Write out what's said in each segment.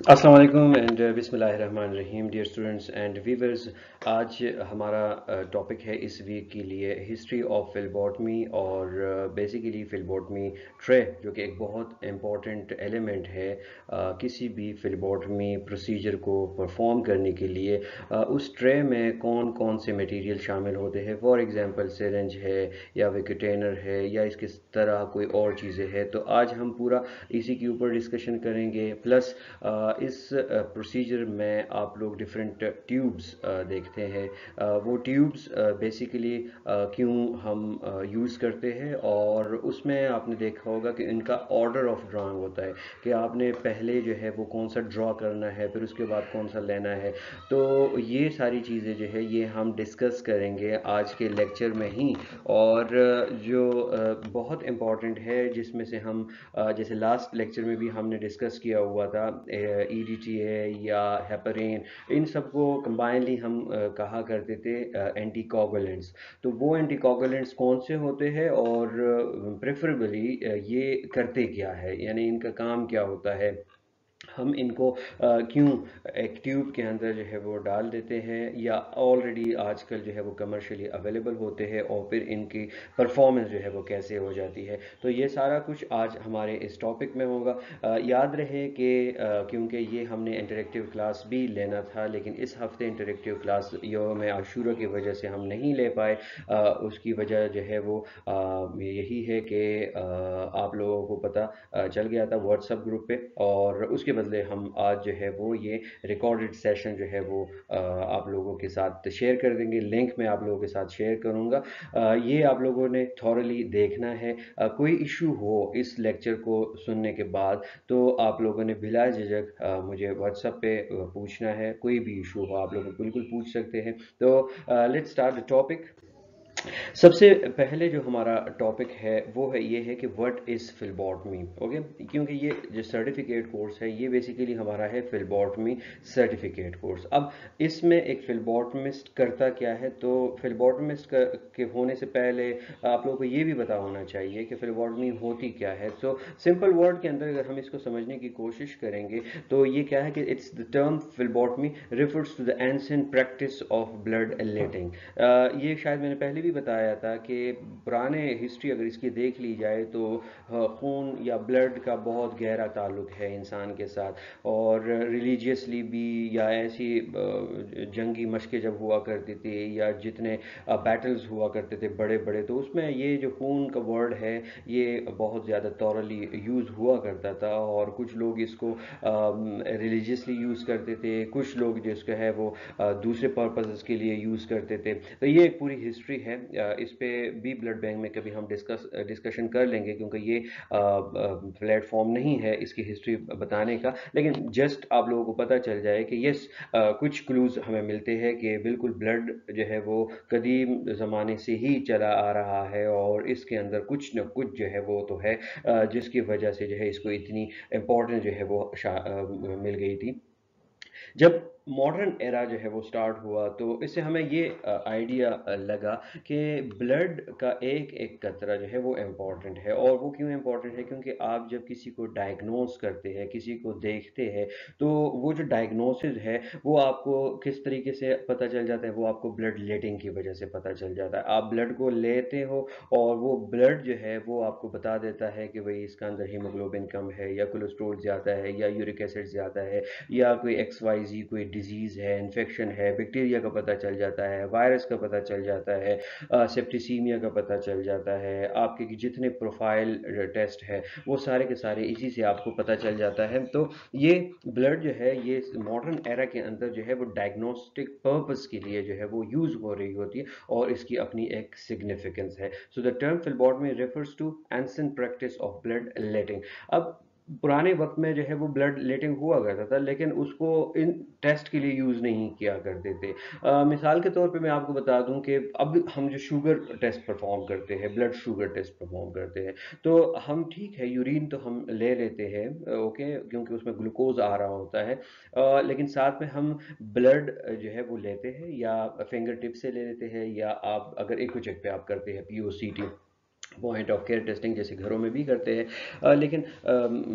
السلام علیکم اینڈ بسم اللہ الرحمن الرحیم ڈیئر اسٹوڈنٹس اینڈ ویورز. آج ہمارا ٹاپک ہے اس ویک کے لیے ہسٹری آف فلبوٹمی اور بیسیکلی فلبوٹمی ٹرے جو کہ ایک بہت امپورٹنٹ ایلیمنٹ ہے کسی بھی فلبوٹمی پروسیجر کو پرفارم کرنے کے لیے. اس ٹرے میں کون کون سے میٹیریل شامل ہوتے ہیں، فار ایگزامپل سرنج ہے یا ویکوٹینر ہے یا اس کے طرح کوئی اور چیزیں ہیں. تو آج ہم پورا اسی کے اوپر ڈسکشن کریں گے. پلس اس پروسیجر میں آپ لوگ ڈفرینٹ ٹیوبس دیکھتے ہیں. وہ ٹیوبس بیسیکلی کیوں ہم یوز کرتے ہیں، اور اس میں آپ نے دیکھا ہوگا کہ ان کا آرڈر آف ڈرائنگ ہوتا ہے کہ آپ نے پہلے جو ہے وہ کون سا ڈرا کرنا ہے، پھر اس کے بعد کون سا لینا ہے. تو یہ ساری چیزیں جو ہے یہ ہم ڈسکس کریں گے آج کے لیکچر میں ہی. اور جو بہت امپورٹنٹ ہے جس میں سے ہم جیسے لاسٹ لیکچر میں بھی ہم نے ڈسکس کیا ہوا تھا ای ڈی ٹی ہے یا ہیپرین، ان سب کو کمبائنلی ہم کہا کرتے تھے اینٹی کوگولنٹس. تو وہ اینٹی کوگولنٹس کون سے ہوتے ہیں اور پریفریبلی یہ کرتے کیا ہے، یعنی ان کا کام کیا ہوتا ہے، ہم ان کو کیوں ایک ٹیوب کے اندر جو ہے وہ ڈال دیتے ہیں، یا آلریڈی آج کل جو ہے وہ کمرشلی اویلیبل ہوتے ہیں، اور پھر ان کی پرفارمنس جو ہے وہ کیسے ہو جاتی ہے. تو یہ سارا کچھ آج ہمارے اس ٹاپک میں ہوگا. یاد رہے کہ کیونکہ یہ ہم نے انٹریکٹیو کلاس بھی لینا تھا، لیکن اس ہفتے انٹریکٹیو کلاس یوم عاشورہ کی وجہ سے ہم نہیں لے پائے. اس کی وجہ جو ہے وہ یہی ہے کہ آپ لوگوں کو پتہ چل گیا تھا واٹس ایپ گروپ پہ، اور اس کے بدلے ہم آج جو ہے وہ یہ ریکارڈڈ سیشن جو ہے وہ آپ لوگوں کے ساتھ شیئر کر دیں گے. لنک میں آپ لوگوں کے ساتھ شیئر کروں گا. یہ آپ لوگوں نے تھورلی دیکھنا ہے. کوئی ایشو ہو اس لیکچر کو سننے کے بعد تو آپ لوگوں نے بلا جھجک مجھے واٹس ایپ پہ پوچھنا ہے. کوئی بھی ایشو ہو آپ لوگ بالکل پوچھ سکتے ہیں. تو لیٹس اسٹارٹ دا ٹاپک. سب سے پہلے جو ہمارا ٹاپک ہے وہ ہے یہ ہے کہ وٹ از فلبوٹمی. اوکے، کیونکہ یہ جو سرٹیفکیٹ کورس ہے یہ بیسیکلی ہمارا ہے فلبوٹمی سرٹیفکیٹ کورس. اب اس میں ایک فلبوٹمسٹ کرتا کیا ہے، تو فلبوٹمسٹ کے ہونے سے پہلے آپ لوگوں کو یہ بھی پتا ہونا چاہیے کہ فلبوٹمی ہوتی کیا ہے. تو سمپل ورڈ کے اندر اگر ہم اس کو سمجھنے کی کوشش کریں گے تو یہ کیا ہے کہ it's the term phlebotomy refers to the ancient practice of bloodletting. یہ شاید میں نے پہلے بھی بتایا تھا کہ پرانے ہسٹری اگر اس کی دیکھ لی جائے تو خون یا بلڈ کا بہت گہرا تعلق ہے انسان کے ساتھ، اور ریلیجیسلی بھی، یا ایسی جنگی مشقیں جب ہوا کرتی تھی یا جتنے بیٹلز ہوا کرتے تھے بڑے بڑے، تو اس میں یہ جو خون کا ورڈ ہے یہ بہت زیادہ تورلی یوز ہوا کرتا تھا. اور کچھ لوگ اس کو ریلیجیسلی یوز کرتے تھے، کچھ لوگ جس کا ہے وہ دوسرے پرپزز کے لیے یوز کرتے تھے. تو یہ ایک پوری ہسٹری ہے. اس پہ بھی بلڈ بینک میں کبھی ہم ڈسکشن کر لیں گے، کیونکہ یہ پلیٹ فارم نہیں ہے اس کی ہسٹری بتانے کا. لیکن جسٹ آپ لوگوں کو پتہ چل جائے کہ یس کچھ کلوز ہمیں ملتے ہیں کہ بالکل بلڈ جو ہے وہ قدیم زمانے سے ہی چلا آ رہا ہے، اور اس کے اندر کچھ نہ کچھ جو ہے وہ تو ہے جس کی وجہ سے جو ہے اس کو اتنی امپورٹنس جو ہے وہ مل گئی تھی. جب ماڈرن ایرا جو ہے وہ سٹارٹ ہوا تو اس سے ہمیں یہ آئیڈیا لگا کہ بلڈ کا ایک ایک قطرہ جو ہے وہ امپورٹنٹ ہے. اور وہ کیوں امپورٹنٹ ہے؟ کیونکہ آپ جب کسی کو ڈائگنوز کرتے ہیں، کسی کو دیکھتے ہیں، تو وہ جو ڈائگنوسز ہے وہ آپ کو کس طریقے سے پتہ چل جاتا ہے؟ وہ آپ کو بلڈ لیٹنگ کی وجہ سے پتہ چل جاتا ہے. آپ بلڈ کو لیتے ہو اور وہ بلڈ جو ہے وہ آپ کو بتا دیتا ہے کہ بھئی اس کا اندر ہیموگلوبن کم ہے، یا کولیسٹرول زیادہ ہے، یا یورک ایسڈ زیادہ ہے، یا کوئی ایکس وائی زی کوئی ڈیزیز ہے، انفیکشن ہے، بیکٹیریا کا پتہ چل جاتا ہے، وائرس کا پتہ چل جاتا ہے، سیپٹیسیمیا کا پتہ چل جاتا ہے. آپ کے جتنے پروفائل ٹیسٹ ہے وہ سارے کے سارے اسی سے آپ کو پتہ چل جاتا ہے. تو یہ بلڈ جو ہے یہ ماڈرن ایرا کے اندر جو ہے وہ ڈائگنوسٹک پرپز کے لیے جو ہے وہ یوز ہو رہی ہوتی ہے، اور اس کی اپنی ایک سگنیفیکنس ہے. So the term phlebotomy refers to ancient practice of bloodletting. اب پرانے وقت میں جو ہے وہ بلڈ لیٹنگ ہوا کرتا تھا، لیکن اس کو ان ٹیسٹ کے لیے یوز نہیں کیا کرتے تھے. مثال کے طور پہ میں آپ کو بتا دوں کہ اب ہم جو شوگر ٹیسٹ پرفارم کرتے ہیں، بلڈ شوگر ٹیسٹ پرفارم کرتے ہیں، تو ہم ٹھیک ہے یورین تو ہم لے لیتے ہیں، اوکے، کیونکہ اس میں گلوکوز آ رہا ہوتا ہے، لیکن ساتھ میں ہم بلڈ جو ہے وہ لیتے ہیں، یا فنگر ٹپ سے لے لیتے ہیں، یا آپ اگر ایکو چیک پہ آپ کرتے ہیں P O C T, point of care testing जैसे घरों में भी करते हैं, लेकिन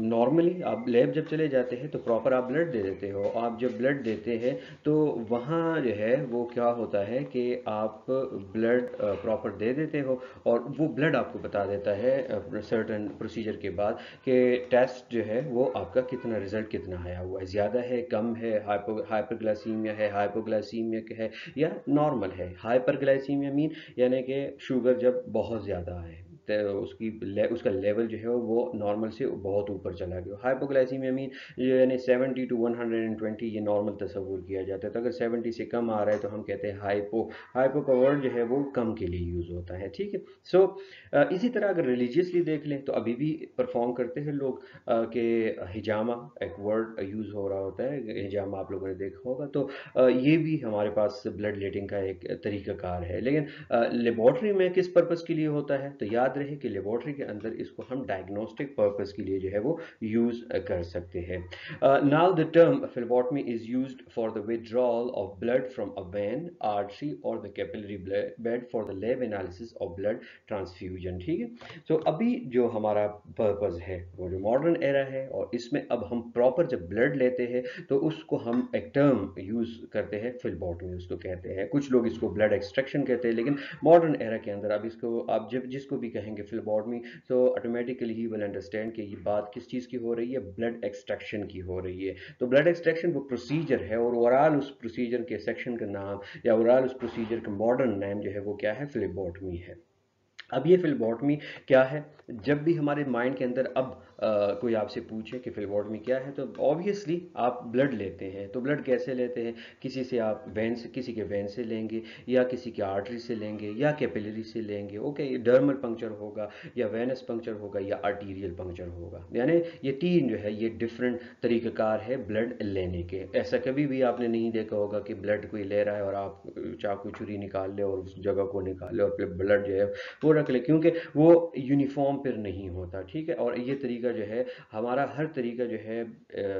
नॉर्मली आप लैब जब चले जाते हैं तो प्रॉपर आप ब्लड दे देते हो। आप जब ब्लड देते हैं तो वहाँ जो है वो क्या होता है कि आप ब्लड प्रॉपर दे देते हो, और वो ब्लड आपको बता देता है सर्टन प्रोसीजर के बाद कि टेस्ट जो है वो आपका कितना, रिजल्ट कितना आया हुआ है, ज़्यादा है, कम है, हाइपरग्लाइसीमिया है, हाइपोग्लाइसीमिया है, या नॉर्मल है। हाइपरग्लाइसीमिया मीन यानी कि शुगर जब बहुत ज़्यादा है, उसका लेवल जो है वो नॉर्मल से बहुत ऊपर चला गया। हाइपोग्लाइसीमिया मीन यानी 70 टू 120 ये नॉर्मल तस्वुर किया जाता है। तो अगर 70 से कम आ रहा है तो हम कहते हैं हाइपो। हाइपो का वर्ड जो है वो कम के लिए यूज़ होता है, ठीक है। सो इसी तरह अगर रिलीजियसली देख लें तो अभी भी परफॉर्म करते हैं लोग, कि हिजामा एक वर्ड यूज़ हो रहा होता है, हिजामा आप लोगों ने देखा होगा। तो ये भी हमारे पास ब्लड लेटिंग का एक तरीक़ाकार है। लेकिन लेबॉर्ट्री में किस पर्पज़ के लिए होता है, तो याद रहे कि लेबॉर्ट्री के अंदर इसको हम डायग्नोस्टिक पर्पज़ के लिए जो है वो यूज़ कर सकते हैं। Now the term phlebotomy is used for the withdrawal of blood from a vein, artery or the capillary bed for the lab analysis of blood transfusion, ठीक है। तो अभी जो हमारा पर्पज़ है वो जो मॉडर्न एरा है, और इसमें अब हम प्रॉपर जब ब्लड लेते हैं तो उसको हम एक टर्म यूज़ करते हैं, phlebotomy उसको कहते हैं। कुछ लोग इसको ब्लड एक्सट्रैक्शन कहते हैं, लेकिन मॉडर्न एरा के अंदर अब इसको आप जब जिसको भी कहेंगे phlebotomy, तो ऑटोमेटिकली ही विल अंडरस्टैंड कि ये बात किस चीज़ की हो रही है, ब्लड एक्सट्रैक्शन की हो रही है। तो ब्लड एक्सट्रैक्शन वो प्रोसीजर है, और ओवरऑल उस प्रोसीजर के सेक्शन का नाम या ओवरऑल उस प्रोसीजर का मॉडर्न नेम जो है वो क्या है, phlebotomy है। अब ये phlebotomy क्या है, जब भी हमारे माइंड के अंदर अब कोई आपसे पूछे कि phlebotomy क्या है, तो ऑब्वियसली आप ब्लड लेते हैं। तो ब्लड कैसे लेते हैं, किसी से आप वेन से, किसी के वेन से लेंगे, या किसी के आर्टरी से लेंगे, या कैपिलरी से लेंगे। ओके, डर्मल पंक्चर होगा, या वेनस पंक्चर होगा, या आर्टीरियल पंक्चर होगा। यानी ये तीन जो है ये डिफरेंट तरीक़ाकार है ब्लड लेने के। ऐसा कभी भी आपने नहीं देखा होगा कि ब्लड कोई ले रहा है और आप चाकू छुरी निकाल ले और उस जगह को निकाल ले और फिर ब्लड जो है वो रख ले, क्योंकि वो यूनिफॉर्म पर नहीं होता, ठीक है। और ये तरीका जो है हमारा, हर तरीका जो है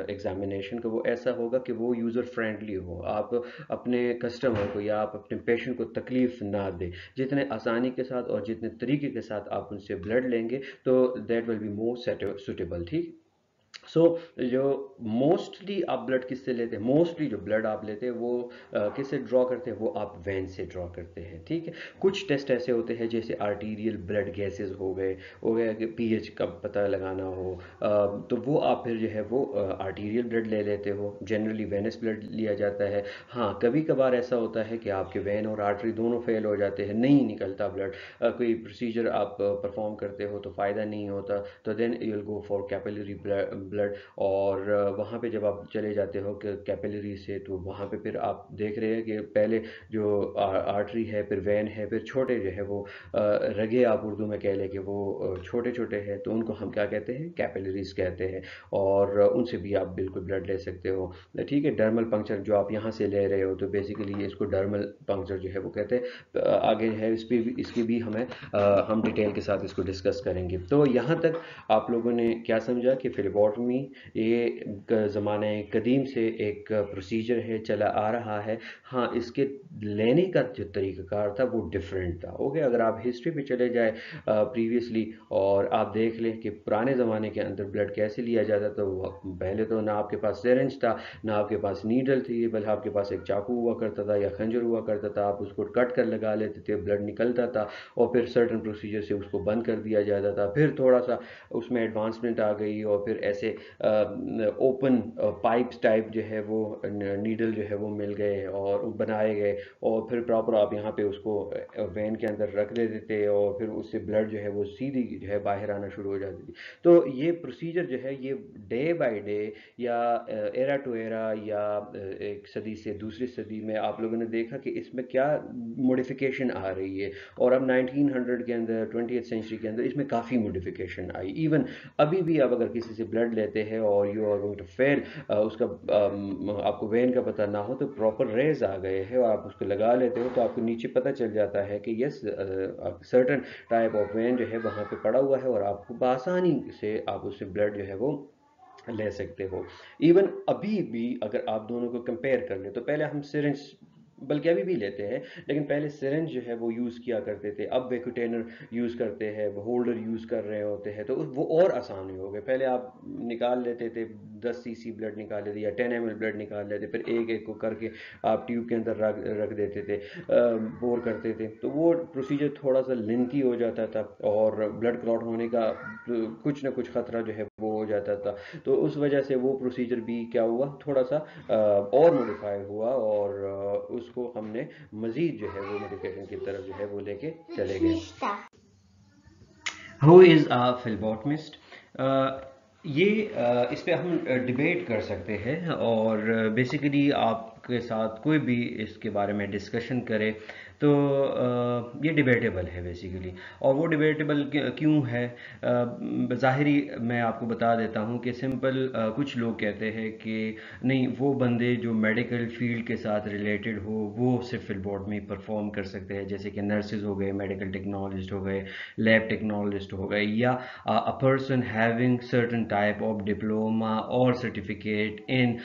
एग्जामिनेशन का वो ऐसा होगा कि वो यूज़र फ्रेंडली हो, आप अपने कस्टमर को या आप अपने पेशेंट को तकलीफ ना दे। जितने आसानी के साथ और जितने तरीके के साथ आप उनसे ब्लड लेंगे तो that will be more suitable, ठीक। सो जो मोस्टली आप ब्लड किससे लेते हैं, मोस्टली जो ब्लड आप लेते हैं वो किससे ड्रॉ करते हैं, वो आप वेन से ड्रॉ करते हैं, ठीक है। कुछ टेस्ट ऐसे होते हैं जैसे आर्टीरियल ब्लड गैसेस हो गया कि पीएच का पता लगाना हो, तो वो आप फिर जो है वो आर्टीरियल ब्लड ले लेते हो। जनरली वेनस ब्लड लिया जाता है। हाँ, कभी कभार ऐसा होता है कि आपके वेन और आर्टरी दोनों फेल हो जाते हैं, नहीं निकलता ब्लड, कोई प्रोसीजर आप परफॉर्म करते हो तो फ़ायदा नहीं होता, तो then you will go for capillary blood. और वहाँ पे जब आप चले जाते हो कैपिलरी से, तो वहाँ पे फिर आप देख रहे हैं कि पहले जो आर्टरी है, फिर वेन है, फिर छोटे जो है वो रगे, आप उर्दू में कह लें कि वो छोटे छोटे हैं, तो उनको हम क्या कहते हैं, कैपिलरीज कहते हैं। और उनसे भी आप बिल्कुल ब्लड ले सकते हो, ठीक है। डर्मल पंक्चर जो आप यहाँ से ले रहे हो, तो बेसिकली इसको डर्मल पंक्चर जो है वो कहते हैं। आगे है इस पर भी, इसकी भी हम डिटेल के साथ इसको डिस्कस करेंगे। तो यहाँ तक आप लोगों ने क्या समझा कि phlebotomy ये ज़माने कदीम से एक प्रोसीजर है, चला आ रहा है। हाँ, इसके लेने का जो तरीक़ाकार था वो डिफरेंट था। ओके, अगर आप हिस्ट्री पे चले जाए प्रीवियसली, और आप देख लें कि पुराने ज़माने के अंदर ब्लड कैसे लिया जाता, तो पहले तो ना आपके पास सिरिंज था, ना आपके पास नीडल थी, बल्कि आपके पास एक चाकू हुआ करता था या खंजर हुआ करता था। आप उसको कट कर लगा लेते थे, ब्लड निकलता था, और फिर सर्टन प्रोसीजर से उसको बंद कर दिया जाता था। फिर थोड़ा सा उसमें एडवांसमेंट आ गई, और फिर ऐसे ओपन पाइप्स टाइप जो है वो नीडल जो है वो मिल गए और बनाए गए, और फिर प्रॉपर आप यहाँ पे उसको वेन के अंदर रख देते थे, और फिर उससे ब्लड जो है वो सीधी जो है बाहर आना शुरू हो जाती थी। तो ये प्रोसीजर जो है ये डे बाय डे या एरा टू एरा या एक सदी से दूसरी सदी में आप लोगों ने देखा कि इसमें क्या मॉडिफिकेशन आ रही है। और अब 1900 के अंदर, 20th सेंचुरी के अंदर इसमें काफ़ी मॉडिफिकेशन आई। इवन अभी भी आप अगर किसी से ब्लड लेते हैं और you are going to fail, उसका आपको वेन का पता ना हो, तो प्रॉपर रेज आ गए हैं और आप उसको लगा लेते हो, तो आपको नीचे पता चल जाता है कि yes, certain type of when जो है वहाँ पे पड़ा हुआ है, और आपको बआसानी से आप उससे ब्लड जो है वो ले सकते हो। इवन अभी भी अगर आप दोनों को कंपेयर कर ले, तो पहले हम सिरिंज بلکہ ابھی بھی لیتے ہیں، لیکن پہلے سرنج جو ہے وہ یوز کیا کرتے تھے، اب ویکوٹینر یوز کرتے ہیں، ہولڈر یوز کر رہے ہوتے ہیں، تو وہ اور آسان ہو گئے۔ پہلے آپ نکال لیتے تھے 10 cc بلڈ نکال لیتے یا 10 ml بلڈ نکال لیتے، پھر ایک ایک کو کر کے آپ ٹیوب کے اندر رکھ دیتے تھے، بور کرتے تھے، تو وہ پروسیجر تھوڑا سا لینتھی ہو جاتا تھا اور بلڈ کلاٹ ہونے کا کچھ نہ کچھ خطرہ جو ہے وہ ہو جاتا تھا۔ تو اس وجہ سے وہ پروسیجر بھی کیا ہوا، تھوڑا سا اور موڈیفائی ہوا، اور اس کو ہم نے مزید جو ہے وہ موڈیفکیشن کی طرف جو ہے وہ لے کے چلے گئے۔ ہو از اے فلبوٹمسٹ؟ یہ اس پہ ہم ڈبیٹ کر سکتے ہیں، اور بیسیکلی آپ کے ساتھ کوئی بھی اس کے بارے میں ڈسکشن کرے تو یہ ڈبیٹیبل ہے بیسیکلی، اور وہ ڈبیٹیبل کیوں ہے؟ ظاہری میں آپ کو بتا دیتا ہوں کہ سمپل کچھ لوگ کہتے ہیں کہ نہیں، وہ بندے جو میڈیکل فیلڈ کے ساتھ ریلیٹڈ ہو وہ صرف فلبوٹمی پرفارم کر سکتے ہیں، جیسے کہ نرسز ہو گئے، میڈیکل ٹیکنالوجسٹ ہو گئے، لیب ٹیکنالوجسٹ ہو گئے، یا a person having certain type of diploma or certificate in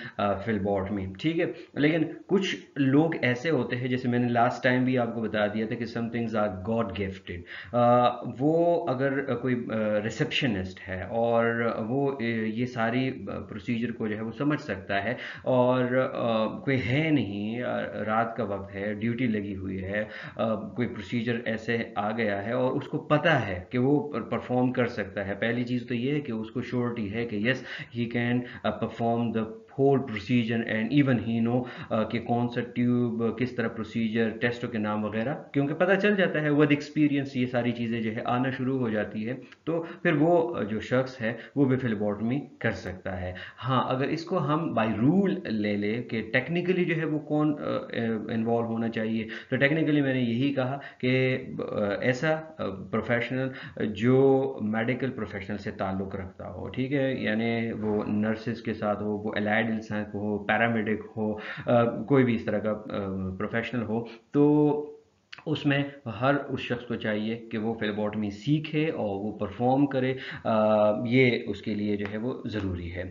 phlebotomy، ٹھیک ہے۔ لیکن کچھ لوگ ایسے ہوتے ہیں، جیسے میں نے لاسٹ ٹائم بھی آپ کو بتا دیا تھا کہ some things are God gifted. وہ اگر کوئی ریسپشنسٹ ہے اور وہ یہ ساری پروسیجر کو جو ہے وہ سمجھ سکتا ہے، اور کوئی ہے نہیں، رات کا وقت ہے، ڈیوٹی لگی ہوئی ہے، کوئی پروسیجر ایسے آ گیا ہے اور اس کو پتہ ہے کہ وہ پرفارم کر سکتا ہے، پہلی چیز تو یہ ہے کہ اس کو شیورٹی ہے کہ yes he can perform the whole procedure, and even he know کہ کون سا ٹیوب، کس طرح پروسیجر، ٹیسٹوں کے نام وغیرہ، کیونکہ پتہ چل جاتا ہے ود ایکسپیرینس، یہ ساری چیزیں جو ہے آنا شروع ہو جاتی ہے، تو پھر وہ جو شخص ہے وہ بھی فلبوٹمی کر سکتا ہے۔ ہاں، اگر اس کو ہم بائی رول لے لیں کہ ٹیکنیکلی جو ہے وہ کون انوالو ہونا چاہیے، تو ٹیکنیکلی میں نے یہی کہا کہ ایسا پروفیشنل جو میڈیکل پروفیشنل سے تعلق رکھتا ہو، ٹھیک ہے، یعنی وہ نرسز کے ساتھ ہو، وہ الائڈ انسان ہو، پیرامیڈک ہو، کوئی بھی اس طرح کا پروفیشنل ہو، تو اس میں ہر اس شخص کو چاہیے کہ وہ فلبوٹمی سیکھے اور وہ پرفارم کرے، یہ اس کے لیے جو ہے وہ ضروری ہے۔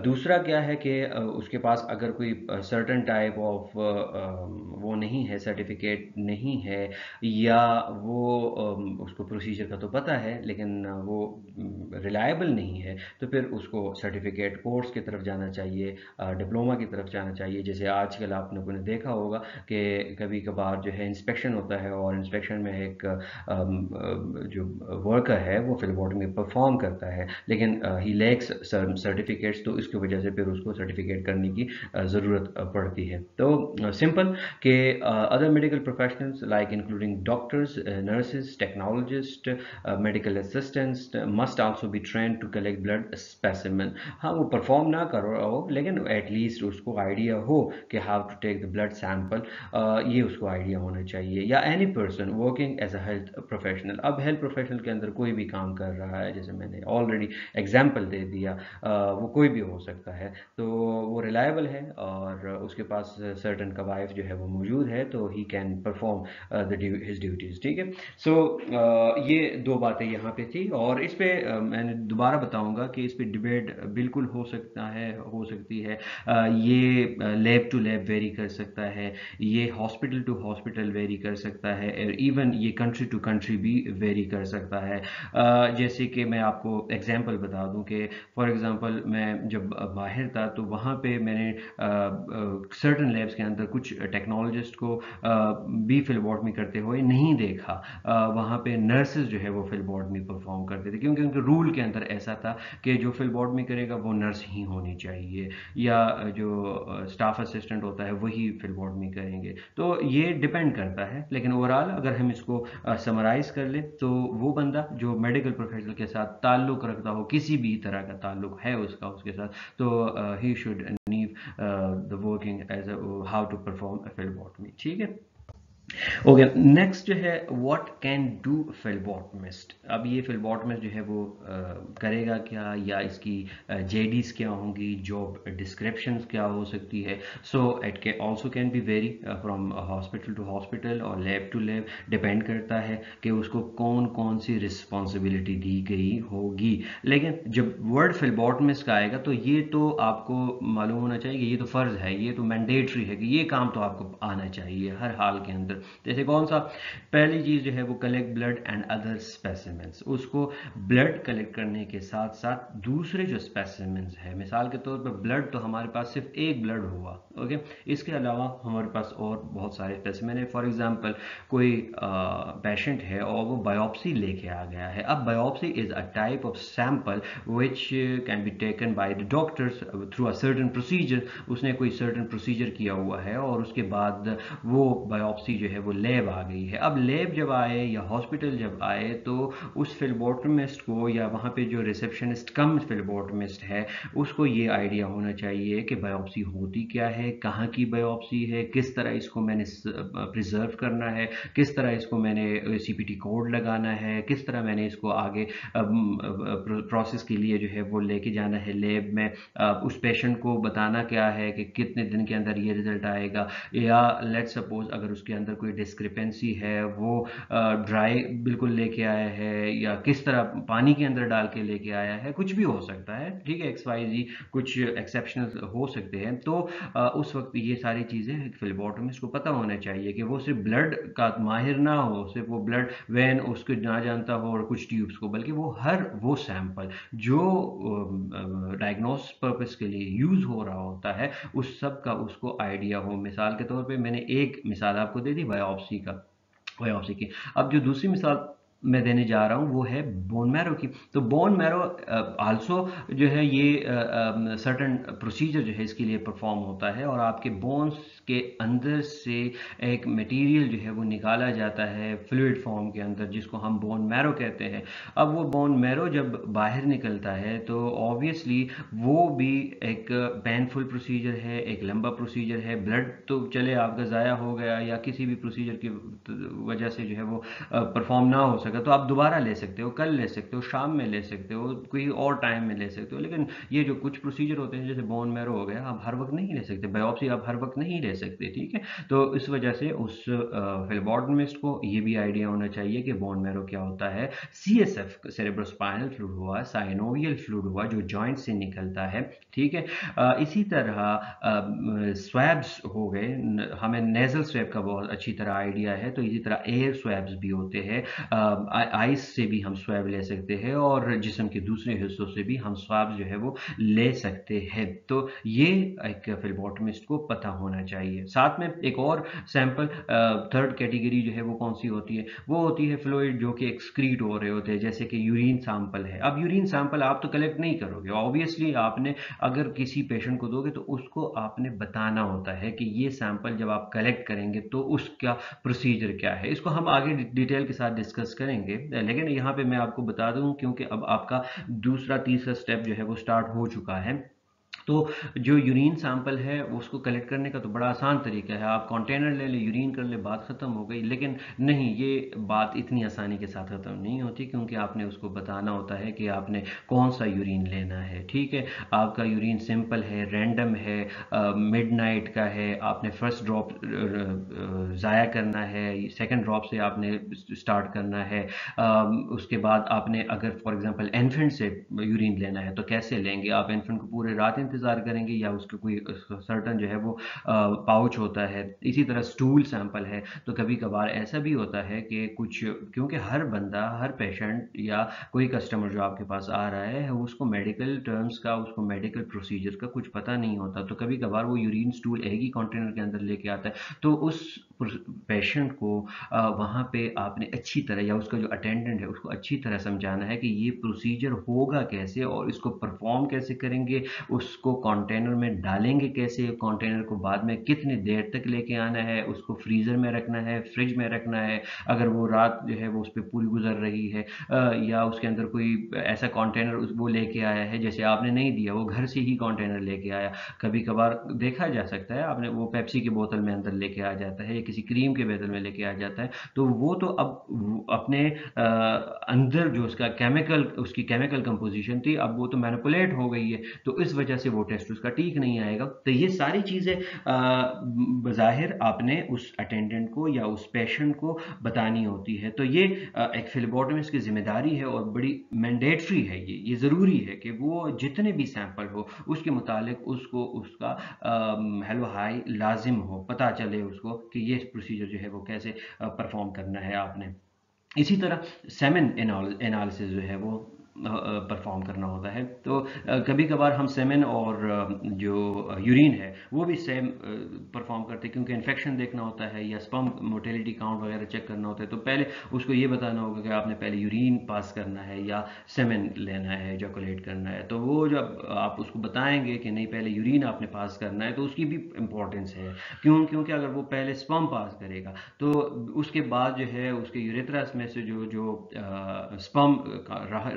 دوسرا کیا ہے کہ اس کے پاس اگر کوئی سرٹن ٹائپ آف وہ نہیں ہے، سرٹیفکیٹ نہیں ہے، یا وہ اس کو پروسیجر کا تو پتہ ہے لیکن وہ ریلائبل نہیں ہے، تو پھر اس کو سرٹیفکیٹ کورس کی طرف جانا چاہیے، ڈپلوما کی طرف جانا چاہیے۔ جیسے آج کل آپ لوگوں نے دیکھا ہوگا کہ کبھی کبھار جو ہے انسپیکشن ہوتا ہے، اور انسپیکشن میں ایک جو ورکر ہے وہ فلبوٹمی پرفارم کرتا ہے، لیکن ہی لیکس سرٹیفکیٹس، تو اس کی وجہ سے پھر اس کو سرٹیفکیٹ کرنے کی ضرورت پڑتی ہے۔ تو سمپل کہ other medical professionals like including doctors, nurses, technologist, medical assistants must also be trained to collect blood specimen. ہاں، وہ پرفارم نہ کرو رہو، لیکن ایٹ لیسٹ اس کو آئیڈیا ہو کہ how to take the blood sample, یہ اس کو آئیڈیا ہونا چاہیے۔ یا any person working as a health professional, اب ہیلتھ پروفیشنل کے اندر کوئی بھی کام کر رہا ہے، جیسے میں نے آلریڈی ایگزامپل دے دیا، وہ کوئی بھی ہو سکتا ہے، تو وہ ریلائبل ہے اور اس کے پاس سرٹن قوائف جو ہے وہ موجود ہے، تو ہی کین پرفارم ہز ڈیوٹیز، ٹھیک ہے۔ سو یہ دو باتیں یہاں پہ تھی، اور اس پہ میں نے دوبارہ بتاؤں گا کہ اس پہ ڈبیٹ بالکل ہو سکتی ہے، یہ لیب ٹو لیب ویری کر سکتا ہے، یہ ہاسپٹل ٹو ہاسپٹل ویری کر سکتا ہے، اور ایون یہ کنٹری ٹو کنٹری بھی ویری کر سکتا ہے۔ جیسے کہ میں آپ کو ایگزامپل بتا دوں کہ فار ایگزامپل میں جب باہر تھا تو وہاں پہ میں نے سرٹن لیبس کے اندر کچھ ٹیکنالوجسٹ کو بھی فلبوٹمی کرتے ہوئے نہیں دیکھا، وہاں پہ نرسز جو ہے وہ فلبوٹمی پرفارم کرتے تھے، کیونکہ ان کے رول کے اندر ایسا تھا کہ جو فلبوٹمی کرے گا وہ نرس ہی ہونی چاہیے، یا جو اسٹاف اسسٹنٹ ہوتا ہے وہی فلبوٹمی کریں گے۔ تو یہ ڈپینڈ کرتا ہے، لیکن اوورآل اگر ہم اس کو سمرائز کر لیں تو وہ بندہ جو میڈیکل پروفیشنل کے ساتھ تعلق رکھتا ہو، کسی بھی طرح کا تعلق ہے اس کے ساتھ، تو he should know the working as a how to perform a phlebotomy, ٹھیک ہے۔ ओके, नेक्स्ट जो है व्हाट कैन डू फिलबॉटमिस्ट। अब ये फिलबॉटमिस्ट जो है वो करेगा क्या, या इसकी जेडीज क्या होंगी, जॉब डिस्क्रिप्शंस क्या हो सकती है। So it can also can be very from hospital to hospital और लैब टू लैब, डिपेंड करता है कि उसको कौन कौन सी रिस्पॉन्सिबिलिटी दी गई होगी। लेकिन जब वर्ड फिलबॉटमिस्ट का आएगा तो ये तो आपको मालूम होना चाहिए कि ये तो फ़र्ज़ है, ये तो मैंडेटरी है कि ये काम तो आपको आना चाहिए हर हाल के अंदर। जैसे कौन सा, पहली चीज़ जो है वो collect blood and other specimens. उसको ब्लड कलेक्ट करने के साथ साथ दूसरे जो स्पेसिमेंट्स है, मिसाल के तौर पर ब्लड तो हमारे पास सिर्फ एक ब्लड हुआ, ओके, इसके अलावा हमारे पास और बहुत सारे स्पेसिमेन है। फॉर एग्जांपल कोई पेशेंट है और वो बायोप्सी लेके आ गया है। अब biopsy is a type of sample which can be taken by the doctors through a certain procedure. उसने कोई सर्टेन प्रोसीजर किया हुआ है और उसके बाद वो बायोप्सी जो है वो लैब आ गई है। अब लैब जब आए या हॉस्पिटल जब आए तो उस फिलबॉटमिस्ट को या वहाँ पे जो रिसेप्शनिस्ट कम फिलबॉटमिस्ट है उसको ये आइडिया होना चाहिए कि बायोप्सी होती क्या है, कहाँ की बायोप्सी है, किस तरह इसको मैंने प्रिजर्व करना है, किस तरह इसको मैंने सीपीटी कोड लगाना है, किस तरह मैंने इसको आगे प्रोसेस के लिए जो है वो लेके जाना है लैब में। उस पेशेंट को बताना क्या है कि कितने दिन के अंदर ये रिजल्ट आएगा, या लेट सपोज अगर उसके अंदर कोई डिस्क्रिपेंसी है, वो ड्राई बिल्कुल लेके आया है या किस तरह पानी के अंदर डाल के लेके आया है, कुछ भी हो सकता है, ठीक है, एक्स वाई जी, कुछ एक्सेप्शनल हो सकते हैं। तो उस वक्त ये सारी चीज़ें फिलबॉटमिस्ट को पता होना चाहिए कि वो सिर्फ ब्लड का माहिर ना हो, सिर्फ वो ब्लड वैन उसको ना जानता हो और कुछ ट्यूब्स को, बल्कि वो हर वो सैंपल जो डायग्नोस पर्पस के लिए यूज़ हो रहा होता है उस सब का उसको आइडिया हो। मिसाल के तौर पे मैंने एक मिसाल आपको दे दी बायोप्सी का, बायोप्सी की। अब जो दूसरी मिसाल मैं देने जा रहा हूँ वो है बोन मैरो की। तो बोन मैरो आल्सो जो है ये सर्टन प्रोसीजर जो है इसके लिए परफॉर्म होता है और आपके बोन्स के अंदर से एक मटेरियल जो है वो निकाला जाता है फ्लूइड फॉर्म के अंदर, जिसको हम बोन मैरो कहते हैं। अब वो बोन मैरो जब बाहर निकलता है तो ऑब्वियसली वो भी एक पेनफुल प्रोसीजर है, एक लंबा प्रोसीजर है। ब्लड तो चले आपका ज़ाया हो गया या किसी भी प्रोसीजर की वजह से जो है वो परफॉर्म ना हो सका तो आप दोबारा ले सकते हो, कल ले सकते हो, शाम में ले सकते हो, कोई और टाइम में ले सकते हो। लेकिन ये जो कुछ प्रोसीजर होते हैं जैसे बोन मैरो हो गया, आप हर वक्त नहीं ले सकते, बायोप्सी आप हर वक्त नहीं ले सकते, ठीक है। तो इस वजह से उस फिलबॉटमिस्ट को ये भी आइडिया होना चाहिए कि बोन मैरो क्या होता है। सीएसएफ सेरेब्रोस्पाइनल फ्लूइड हुआ, साइनोवियल फ्लूइड हुआ जो जॉइंट से निकलता है, ठीक है। इसी तरह स्वैब्स हो गए, हमें नेजल स्वैब का बहुत अच्छी तरह आइडिया है, तो इसी तरह एयर स्वैब्स भी होते हैं। आइस से भी हम स्वैब ले सकते हैं और जिस्म के दूसरे हिस्सों से भी हम स्वैब जो है वो ले सकते हैं। तो ये एक फिलबॉटमिस्ट को पता होना चाहिए। साथ में एक और सैंपल थर्ड कैटेगरी जो है वो कौन सी होती है, वो होती है फ्लूइड जो कि एक्सक्रीट हो रहे होते हैं, जैसे कि यूरिन सैंपल है। अब यूरिन सैंपल आप तो कलेक्ट नहीं करोगे, ऑब्वियसली आपने अगर किसी पेशेंट को दोगे तो उसको आपने बताना होता है कि ये सैंपल जब आप कलेक्ट करेंगे तो उसका प्रोसीजर क्या है। इसको हम आगे डिटेल के साथ डिस्कस करेंगे, लेकिन यहाँ पे मैं आपको बता दूं क्योंकि अब आपका दूसरा तीसरा स्टेप जो है वो स्टार्ट हो चुका है। तो जो यूरिन सैंपल है उसको कलेक्ट करने का तो बड़ा आसान तरीका है, आप कंटेनर ले ले, यूरिन कर ले, बात ख़त्म हो गई। लेकिन नहीं, ये बात इतनी आसानी के साथ ख़त्म नहीं होती, क्योंकि आपने उसको बताना होता है कि आपने कौन सा यूरिन लेना है, ठीक है। आपका यूरिन सिंपल है, रैंडम है, मिडनाइट का है, आपने फर्स्ट ड्रॉप ज़ाया करना है, सेकंड ड्रॉप से आपने स्टार्ट करना है। उसके बाद आपने अगर फॉर एग्जांपल इन्फेंट से यूरिन लेना है तो कैसे लेंगे, आप इन्फेंट को पूरे रात इंतज़ार करेंगे या उसका कोई सर्टन जो है वो पाउच होता है। इसी तरह स्टूल सैंपल है, तो कभी कभार ऐसा भी होता है कि कुछ, क्योंकि हर बंदा, हर पेशेंट या कोई कस्टमर जो आपके पास आ रहा है उसको मेडिकल टर्म्स का, उसको मेडिकल प्रोसीजर का कुछ पता नहीं होता, तो कभी कभार वो यूरिन स्टूल एक ही कंटेनर के अंदर लेके आता है। तो उस पेशेंट को वहाँ पे आपने अच्छी तरह, या उसका जो अटेंडेंट है उसको अच्छी तरह समझाना है कि ये प्रोसीजर होगा कैसे और इसको परफॉर्म कैसे करेंगे, उस उसको कंटेनर में डालेंगे कैसे, कंटेनर को बाद में कितनी देर तक लेके आना है, उसको फ्रीज़र में रखना है, फ्रिज में रखना है, अगर वो रात जो है वो उस पर पूरी गुजर रही है, या उसके अंदर कोई ऐसा कंटेनर वो लेके आया है, जैसे आपने नहीं दिया, वो घर से ही कंटेनर लेके आया। कभी कभार देखा जा सकता है, आपने वो पेप्सी की बोतल में अंदर लेके आ जाता है या किसी क्रीम के बोतल में लेके आ जाता है, तो वो तो अब अपने अंदर जो उसकी केमिकल कंपोजिशन थी, अब वो तो मैनिपुलेट हो गई है, तो इस वजह से वो टेस्ट उसका ठीक नहीं आएगा। तो ये सारी चीज़ें बज़ाहिर आपने उस अटेंडेंट को या उस पेशेंट को बतानी होती है। तो ये एक फ्लेबोटमिस्ट की जिम्मेदारी है और बड़ी मैंडेटरी है, ये ज़रूरी है कि वो जितने भी सैंपल हो उसके मुतालिक उसको उसका हेलो हाई लाजिम हो, पता चले उसको कि ये प्रोसीजर जो है वो कैसे परफॉर्म करना है आपने। इसी तरह सेमेन एनालिसिस जो है वो परफॉर्म करना होता है। तो कभी कभार हम सेमेन और जो यूरिन है वो भी सेम परफॉर्म करते हैं, क्योंकि इन्फेक्शन देखना होता है या स्पर्म मोटिलिटी काउंट वगैरह चेक करना होता है। तो पहले उसको ये बताना होगा कि आपने पहले यूरिन पास करना है या सेमेन लेना है, एजैकुलेट करना है। तो वो जब आप उसको बताएंगे कि नहीं पहले यूरिन आपने पास करना है, तो उसकी भी इम्पोर्टेंस है। क्योंकि अगर वो पहले स्पर्म पास करेगा तो उसके बाद जो है उसके यूरेथ्रस में से जो जो स्पर्म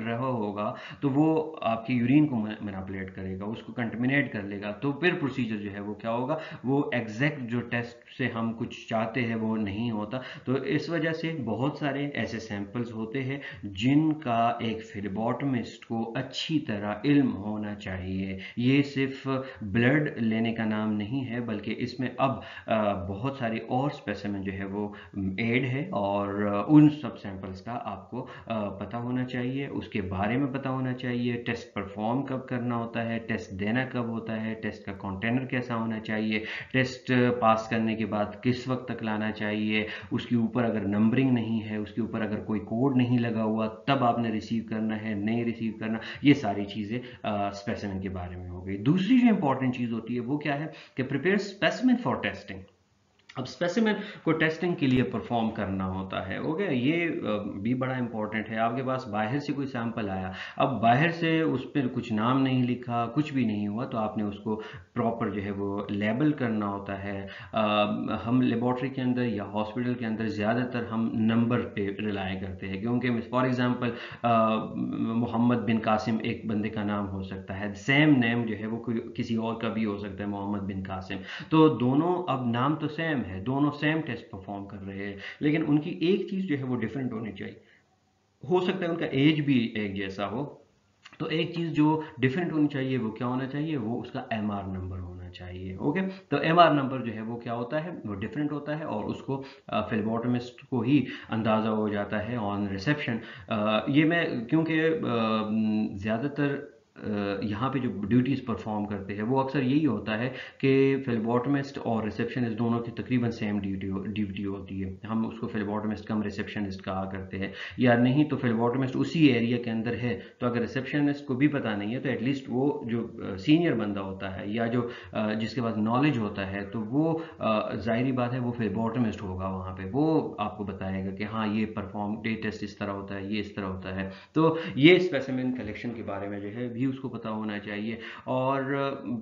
रहा होगा, तो वो आपकी यूरिन को मैनिपुलेट करेगा, उसको कंटेमिनेट कर लेगा। तो फिर प्रोसीजर जो है वो क्या होगा, वो एग्जैक्ट जो टेस्ट से हम कुछ चाहते हैं वो नहीं होता। तो इस वजह से बहुत सारे ऐसे सैंपल्स होते हैं जिनका एक फ्लेबोटमिस्ट को अच्छी तरह इल्म होना चाहिए। ये सिर्फ ब्लड लेने का नाम नहीं है, बल्कि इसमें अब बहुत सारी और स्पेसिमेन जो है वो एड है, और उन सब सैंपल्स का आपको पता होना चाहिए, उसके बारे में पता होना चाहिए। टेस्ट परफॉर्म कब करना होता है, टेस्ट देना कब होता है, टेस्ट का कंटेनर कैसा होना चाहिए, टेस्ट पास करने के बाद किस वक्त तक लाना चाहिए, उसके ऊपर अगर नंबरिंग नहीं है, उसके ऊपर अगर कोई कोड नहीं लगा हुआ, तब आपने रिसीव करना है, नहीं रिसीव करना। ये सारी चीज़ें स्पेसिमेन के बारे में हो गई। दूसरी जो इंपॉर्टेंट चीज़ होती है वो क्या है कि प्रिपेयर स्पेसिमेन फॉर टेस्टिंग। अब स्पेसिमेन को टेस्टिंग के लिए परफॉर्म करना होता है, ओके, ये भी बड़ा इंपॉर्टेंट है। आपके पास बाहर से कोई सैंपल आया, अब बाहर से उस पर कुछ नाम नहीं लिखा, कुछ भी नहीं हुआ, तो आपने उसको प्रॉपर जो है वो लेबल करना होता है। हम लेबॉर्ट्री के अंदर या हॉस्पिटल के अंदर ज़्यादातर हम नंबर पे रिलाई करते हैं, क्योंकि फॉर एग्जांपल मोहम्मद बिन कासिम एक बंदे का नाम हो सकता है, सेम नेम जो है वो किसी और का भी हो सकता है, मोहम्मद बिन कासिम। तो दोनों अब नाम तो सेम है, दोनों सेम टेस्ट परफॉर्म कर रहे हैं, लेकिन उनकी एक चीज़ जो है वो डिफरेंट होनी चाहिए। हो सकता है उनका एज भी एक जैसा हो, तो एक चीज़ जो डिफरेंट होनी चाहिए वो क्या होना चाहिए, वो उसका एमआर नंबर होना चाहिए। ओके, तो एमआर नंबर जो है वो क्या होता है, वो डिफरेंट होता है, और उसको फ्लेबोटमिस्ट को ही अंदाज़ा हो जाता है ऑन रिसेप्शन। ये मैं क्योंकि ज़्यादातर यहाँ पे जो ड्यूटीज़ परफॉर्म करते हैं वो अक्सर यही होता है कि फ्लेबोटमिस्ट और रिसेप्शनिस्ट दोनों की तकरीबन सेम ड्यूटी होती है। हम उसको फ्लेबोटमिस्ट कम रिसेप्शनिस्ट कहा करते हैं, या नहीं तो फ्लेबोटमिस्ट उसी एरिया के अंदर है, तो अगर रिसेप्शनिस्ट को भी पता नहीं है तो एटलीस्ट वो जो सीनियर बंदा होता है या जो जिसके पास नॉलेज होता है, तो वो ज़ाहिरी बात है वो फ्लेबोटमिस्ट होगा वहाँ पे, वो आपको बताएगा कि हाँ ये परफॉर्म डे टेस्ट इस तरह होता है, ये इस तरह होता है। तो ये स्पेसिमेन कलेक्शन के बारे में जो है भी उसको पता होना चाहिए, और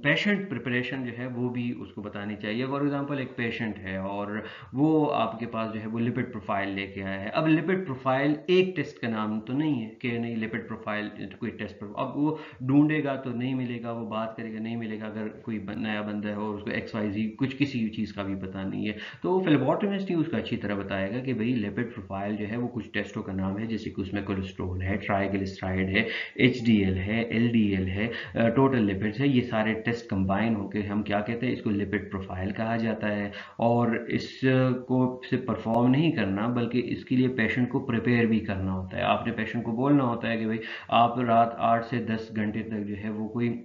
पेशेंट प्रिपरेशन जो है वो भी उसको बतानी चाहिए। फॉर एग्जांपल एक पेशेंट है और वो आपके पास जो है वो लिपिड प्रोफाइल लेके आया है। अब लिपिड प्रोफाइल एक टेस्ट का नाम तो नहीं है कि नहीं लिपिड प्रोफाइल कोई टेस्ट पर, अब वो ढूंढेगा तो नहीं मिलेगा, वो बात करेगा नहीं मिलेगा। अगर कोई नया बंदा है और उसको XYZ कुछ किसी चीज़ का भी पता नहीं है, तो फ्लेबोटमिस्ट ही उसको अच्छी तरह बताएगा कि भाई लिपिड प्रोफाइल जो है वो कुछ टेस्टों का नाम है, जैसे कि उसमें कोलेस्ट्रॉल है, ट्राइग्लिसराइड है, HDL है, LDL है, टोटल लिपिड्स है। ये सारे टेस्ट कंबाइन होकर हम क्या कहते हैं, इसको लिपिड प्रोफाइल कहा जाता है। और इसको सिर्फ परफॉर्म नहीं करना बल्कि इसके लिए पेशेंट को प्रिपेयर भी करना होता है। आपने पेशेंट को बोलना होता है कि भाई आप रात 8 से 10 घंटे तक जो है वो कोई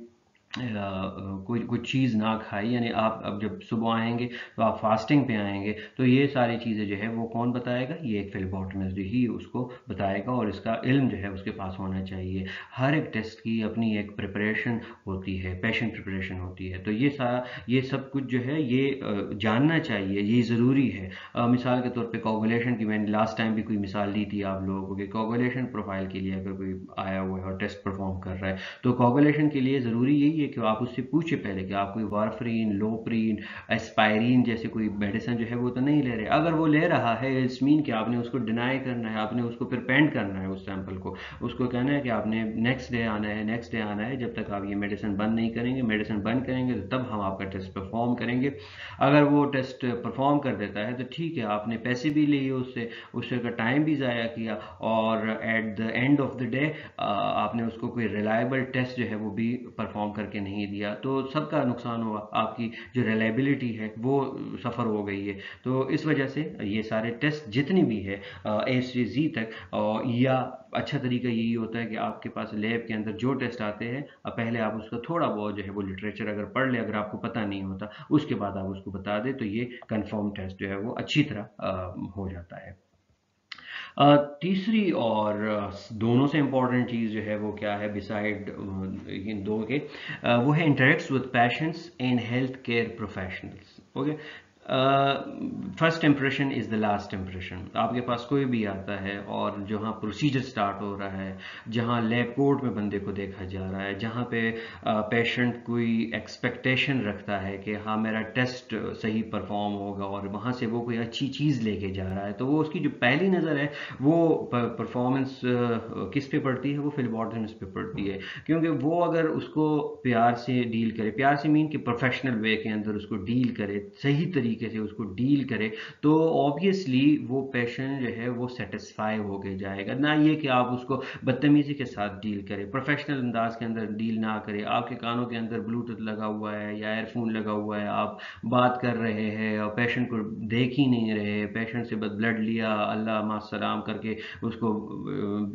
चीज़ ना खाई, यानी आप अब जब सुबह आएंगे तो आप फास्टिंग पे आएंगे, तो ये सारी चीज़ें जो है वो कौन बताएगा, ये एक फ्लेबोटमिस्ट ही उसको बताएगा, और इसका इल्म जो है उसके पास होना चाहिए। हर एक टेस्ट की अपनी एक प्रिपरेशन होती है, पेशेंट प्रिपरेशन होती है। तो ये सब कुछ जो है ये जानना चाहिए, ये ज़रूरी है। मिसाल के तौर पे कोगुलेशन की मैंने लास्ट टाइम भी कोई मिसाल दी थी आप लोगों को कि कोगुलेशन प्रोफाइल के लिए अगर कोई आया हुआ है और टेस्ट परफॉर्म कर रहा है, तो कोगुलेशन के लिए ज़रूरी यही है कि आप उससे पूछे पहले कि आप कोई वारफरीन, लोप्रीन, एस्पायरिन जैसे कोई मेडिसिन जो है वो तो नहीं ले रहे। अगर वो ले रहा है इट्स मीन कि आपने उसको डिनाई करना है, आपने उसको फिर पेंड करना है उस सैंपल को, उसको कहना है कि आपने नेक्स्ट डे आना है, नेक्स्ट डे आना है, जब तक आप ये मेडिसिन बंद नहीं करेंगे। मेडिसिन बंद करेंगे तो तब हम आपका टेस्ट परफॉर्म करेंगे। अगर वो टेस्ट परफॉर्म कर देता है तो ठीक है, आपने पैसे भी लिए उससे, उससे का टाइम भी ज़ाया किया, और at the end of the day आपने उसको कोई रिलायबल टेस्ट जो है वो भी परफॉर्म करके नहीं दिया, तो सबका नुकसान हुआ, आपकी जो रिलायबिलिटी है वो सफ़र हो गई है। तो इस वजह से ये सारे टेस्ट जितनी भी है ए से जी तक, या अच्छा तरीका यही होता है कि आपके पास लैब के अंदर जो टेस्ट आते हैं, पहले आप उसका थोड़ा बहुत जो है वो लिटरेचर अगर पढ़ ले, अगर आपको पता नहीं होता उसके बाद आप उसको बता दें, तो ये कंफर्म टेस्ट जो है वो अच्छी तरह हो जाता है। तीसरी और दोनों से इम्पॉर्टेंट चीज़ जो है वो क्या है बिसाइड इन दो के, वो है interacts with patients and health care professionals. Okay, first impression is the last impression. आपके पास कोई भी आता है और जहाँ प्रोसीजर स्टार्ट हो रहा है, जहाँ लैब कोर्ट में बंदे को देखा जा रहा है, जहाँ पे पेशेंट कोई एक्सपेक्टेशन रखता है कि हाँ मेरा टेस्ट सही परफॉर्म होगा, और वहाँ से वो कोई अच्छी चीज़ लेके जा रहा है, तो वो उसकी जो पहली नज़र है वो परफॉर्मेंस किस पे पड़ती है, वो फिलबॉटमिस्ट पे पड़ती है। क्योंकि वो अगर उसको प्यार से डील करे, प्यार से मीन कि प्रोफेशनल वे के अंदर उसको डील करे, सही तरीके से उसको डील करे, तो ऑब्वियसली वो पेशेंट जो है वो सेटिस्फाई हो के जाएगा। ना ये कि आप उसको बदतमीजी के साथ डील करें, प्रोफेशनल अंदाज के अंदर डील ना करें, आपके कानों के अंदर ब्लूटूथ लगा हुआ है या एयरफोन लगा हुआ है, आप बात कर रहे हैं और पेशेंट को देख ही नहीं रहे, पेशेंट से बस ब्लड लिया, अल्लाह मा सलाम करके उसको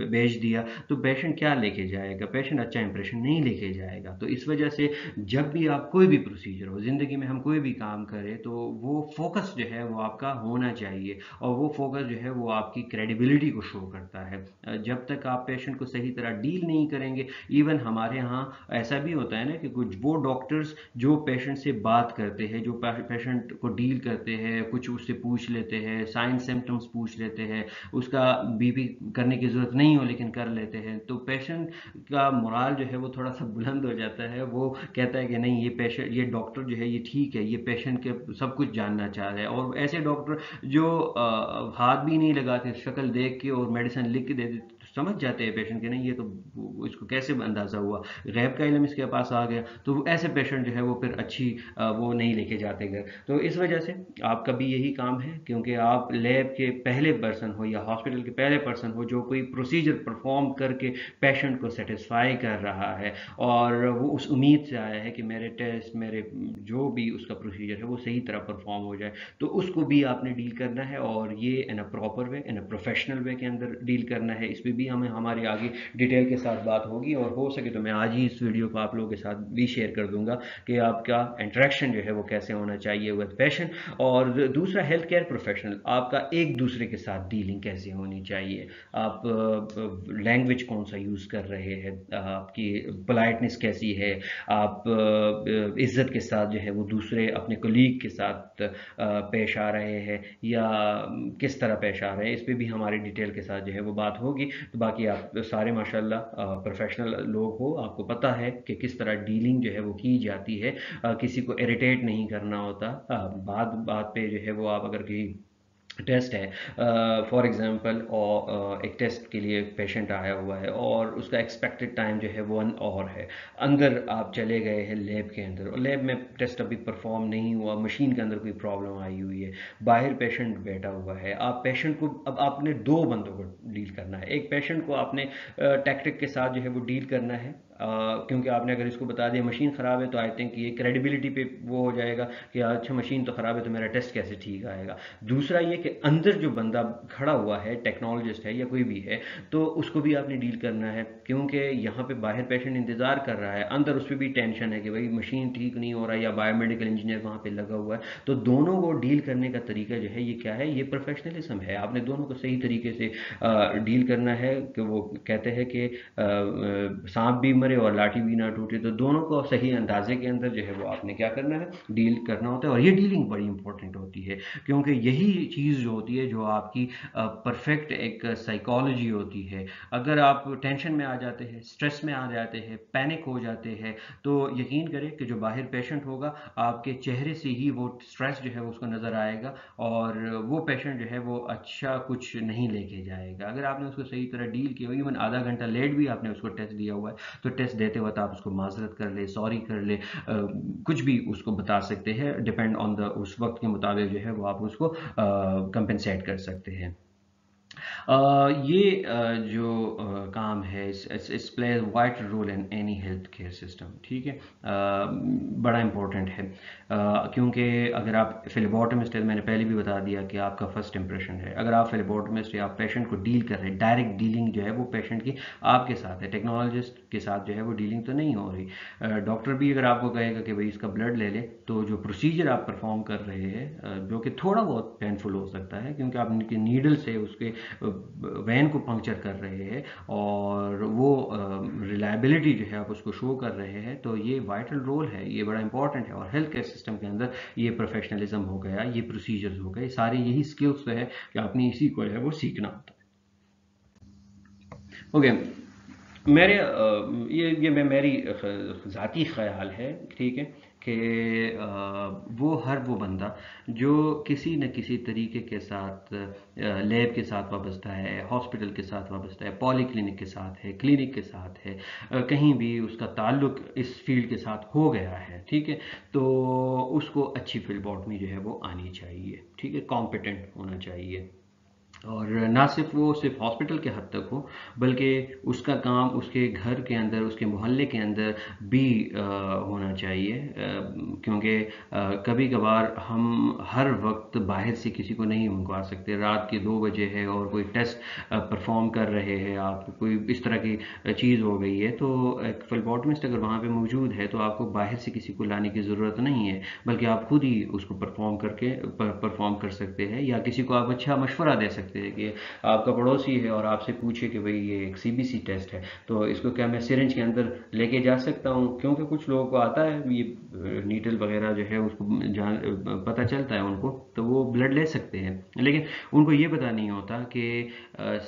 भेज दिया, तो पेशेंट क्या लेके जाएगा? पेशेंट अच्छा इंप्रेशन नहीं लेके जाएगा। तो इस वजह से जब भी आप कोई भी प्रोसीजर हो ज़िंदगी में, हम कोई भी काम करें, तो वो फोकस जो है वो आपका होना चाहिए, और वो फोकस जो है वो आपकी क्रेडिबिलिटी को शो करता है। जब तक आप पेशेंट को सही तरह डील नहीं करेंगे, इवन हमारे यहाँ ऐसा भी होता है ना कि कुछ वो डॉक्टर्स जो पेशेंट से बात करते हैं, जो पेशेंट को डील करते हैं, कुछ उससे पूछ लेते हैं, साइन सिम्टम्स पूछ लेते हैं, उसका बीपी करने की ज़रूरत नहीं हो लेकिन कर लेते हैं, तो पेशेंट का मोराल जो है वो थोड़ा सा बुलंद हो जाता है। वो कहता है कि नहीं, ये पेशेंट, ये डॉक्टर जो है ये ठीक है, ये पेशेंट के सब कुछ जानना चाह रहे हैं। और ऐसे डॉक्टर जो हाथ भी नहीं लगाते, शक्ल देख के और मेडिसिन लिख के दे देते, तो समझ जाते हैं पेशेंट के नहीं, ये तो इसको कैसे अंदाज़ा हुआ, गैब का इल्म इसके पास आ गया। तो ऐसे पेशेंट जो है वो फिर अच्छी वो नहीं लेके जाते घर। तो इस वजह से आपका भी यही काम है, क्योंकि आप लैब के पहले पर्सन हो या हॉस्पिटल के पहले पर्सन हो जो कोई प्रोसीजर परफॉर्म करके पेशेंट को सेटिस्फाई कर रहा है, और वो उस उम्मीद से आया है कि मेरे टेस्ट, मेरे जो भी उसका प्रोसीजर है वो सही तरह परफॉर्म हो जाए, तो उसको भी आपने डील करना है, और ये इन a proper way, in a professional way के अंदर डील करना है। इस पर भी हमें हमारी आगे डिटेल के साथ बात होगी, और हो सके तो मैं आज ही इस वीडियो को आप लोगों के साथ भी शेयर कर दूंगा कि आपका इंटरेक्शन जो है वो कैसे होना चाहिए विद पेशेंट। और दूसरा, हेल्थ केयर प्रोफेशनल, आपका एक दूसरे के साथ डीलिंग कैसे होनी चाहिए, आप लैंग्वेज कौन सा यूज़ कर रहे हैं, आपकी पोलाइटनेस कैसी है, आप इज़्ज़त के साथ जो है वो दूसरे अपने कोलीग के साथ पेश आ रहे हैं, या किस तरह पेश आ रहे हैं, इस पर भी हमारी डिटेल के साथ जो है वो बात होगी। तो बाकी आप सारे माशाल्लाह प्रोफेशनल लोग हो, आपको पता है कि किस तरह डीलिंग जो है वो की जाती है, किसी को इरिटेट नहीं करना होता। बात बात पे जो है वो आप अगर किसी टेस्ट है फॉर एग्जांपल, और एक टेस्ट के लिए पेशेंट आया हुआ है और उसका एक्सपेक्टेड टाइम जो है वो 1 आवर है, अंदर आप चले गए हैं लैब के अंदर, और लैब में टेस्ट अभी परफॉर्म नहीं हुआ, मशीन के अंदर कोई प्रॉब्लम आई हुई है, बाहर पेशेंट बैठा हुआ है, आप पेशेंट को, अब आपने दो बंदों को डील करना है। एक पेशेंट को आपने टैक्टिक के साथ जो है वो डील करना है, क्योंकि आपने अगर इसको बता दिया मशीन ख़राब है, तो आई थिंक ये क्रेडिबिलिटी पे वो हो जाएगा कि अच्छा मशीन तो ख़राब है तो मेरा टेस्ट कैसे ठीक आएगा। दूसरा ये कि अंदर जो बंदा खड़ा हुआ है, टेक्नोलॉजिस्ट है या कोई भी है, तो उसको भी आपने डील करना है, क्योंकि यहाँ पे बाहर पेशेंट इंतज़ार कर रहा है, अंदर उस पर भी टेंशन है कि भाई मशीन ठीक नहीं हो रहा है, या बायोमेडिकल इंजीनियर वहाँ पे लगा हुआ है। तो दोनों को डील करने का तरीका जो है ये क्या है, ये प्रोफेशनलिज्म है। आपने दोनों को सही तरीके से डील करना है, कि वो कहते हैं कि सांप भी مرے اور لاٹھی بھی نہ ٹوٹے. تو دونوں کو صحیح اندازے کے اندر جو ہے وہ آپ نے کیا کرنا ہے, ڈیل کرنا ہوتا ہے. اور یہ ڈیلنگ بڑی امپورٹنٹ ہوتی ہے, کیونکہ یہی چیز جو ہوتی ہے جو آپ کی پرفیکٹ ایک سائیکالوجی ہوتی ہے. اگر آپ ٹینشن میں آ جاتے ہیں, اسٹریس میں آ جاتے ہیں, پینک ہو جاتے ہیں, تو یقین کریں کہ جو باہر پیشنٹ ہوگا آپ کے چہرے سے ہی وہ اسٹریس جو ہے اس کو نظر آئے گا, اور وہ پیشنٹ جو ہے وہ اچھا کچھ نہیں لے کے جائے گا. اگر آپ نے اس کو صحیح طرح ڈیل کیا, ایون آدھا گھنٹہ لیٹ بھی آپ نے اس کو ٹیسٹ دیا ہوا ہے, تو ٹیسٹ دیتے وقت آپ اس کو معذرت کر لے, سوری کر لے, کچھ بھی اس کو بتا سکتے ہیں, ڈپینڈ آن دا اس وقت کے مطابق جو ہے وہ آپ اس کو کمپنسیٹ کر سکتے ہیں. یہ جو کام ہے, اس plays vital role in any health care system. ٹھیک ہے, بڑا امپورٹنٹ ہے, کیونکہ اگر آپ فلیبوٹمسٹ ہے, میں نے پہلے بھی بتا دیا کہ آپ کا فرسٹ امپریشن ہے. اگر آپ فلیبوٹمسٹ یا آپ پیشنٹ کو ڈیل کر رہے ہیں, ڈائریکٹ ڈیلنگ جو ہے وہ پیشنٹ کی آپ کے ساتھ ہے, ٹیکنالوجسٹ کے ساتھ جو ہے وہ ڈیلنگ تو نہیں ہو رہی. ڈاکٹر بھی اگر آپ کو کہے گا کہ بھائی اس کا بلڈ لے لے, تو جو پروسیجر آپ پرفارم کر رہے ہیں جو کہ تھوڑا بہت پینفل ہو سکتا ہے, کیونکہ آپ ان کی نیڈل سے اس کے وین کو پنکچر کر رہے ہیں اور وہ ریلائبلٹی جو ہے آپ اس کو شو کر رہے ہیں, تو یہ وائٹل رول ہے, یہ بڑا امپورٹنٹ ہے. اور ہیلتھ کیئر سسٹم کے اندر یہ پروفیشنلزم ہو گیا, یہ پروسیجرز ہو گئے, ساری یہی سکلز ہے کہ آپ نے اسی کو ہے وہ سیکھنا ہوتا ہے. اوکے, میرے یہ میری ذاتی خیال ہے, ٹھیک ہے, کہ وہ بندہ جو کسی نہ کسی طریقے کے ساتھ لیب کے ساتھ وابستہ ہے, ہاسپٹل کے ساتھ وابستہ ہے, پالی کلینک کے ساتھ ہے, کلینک کے ساتھ ہے, کہیں بھی اس کا تعلق اس فیلڈ کے ساتھ ہو گیا ہے, ٹھیک ہے, تو اس کو اچھی فلیبوٹمی جو ہے وہ آنی چاہیے. ٹھیک ہے, کمپیٹنٹ ہونا چاہیے. اور نہ صرف وہ صرف ہاسپٹل کے حد تک ہو, بلکہ اس کا کام اس کے گھر کے اندر, اس کے محلے کے اندر بھی ہونا چاہیے, کیونکہ کبھی کبھار ہم ہر وقت باہر سے کسی کو نہیں منگوا سکتے. رات کے 2 بجے ہے اور کوئی ٹیسٹ پرفارم کر رہے ہیں آپ, کوئی اس طرح کی چیز ہو گئی ہے, تو ایک فلیبوٹمسٹ اگر وہاں پہ موجود ہے تو آپ کو باہر سے کسی کو لانے کی ضرورت نہیں ہے, بلکہ آپ خود ہی اس کو پرفارم کر سکتے ہیں, یا کسی کو آپ اچھا مشورہ دے سکتے ہیں کہ آپ کا پڑوسی ہے اور آپ سے پوچھے کہ بھئی یہ ایک CBC ٹیسٹ ہے, تو اس کو کیا میں سرنج کے اندر لے کے جا سکتا ہوں, کیونکہ کچھ لوگوں کو آتا ہے یہ نیڈل وغیرہ جو ہے اس کو پتہ چلتا ہے ان کو, تو وہ بلڈ لے سکتے ہیں, لیکن ان کو یہ پتہ نہیں ہوتا کہ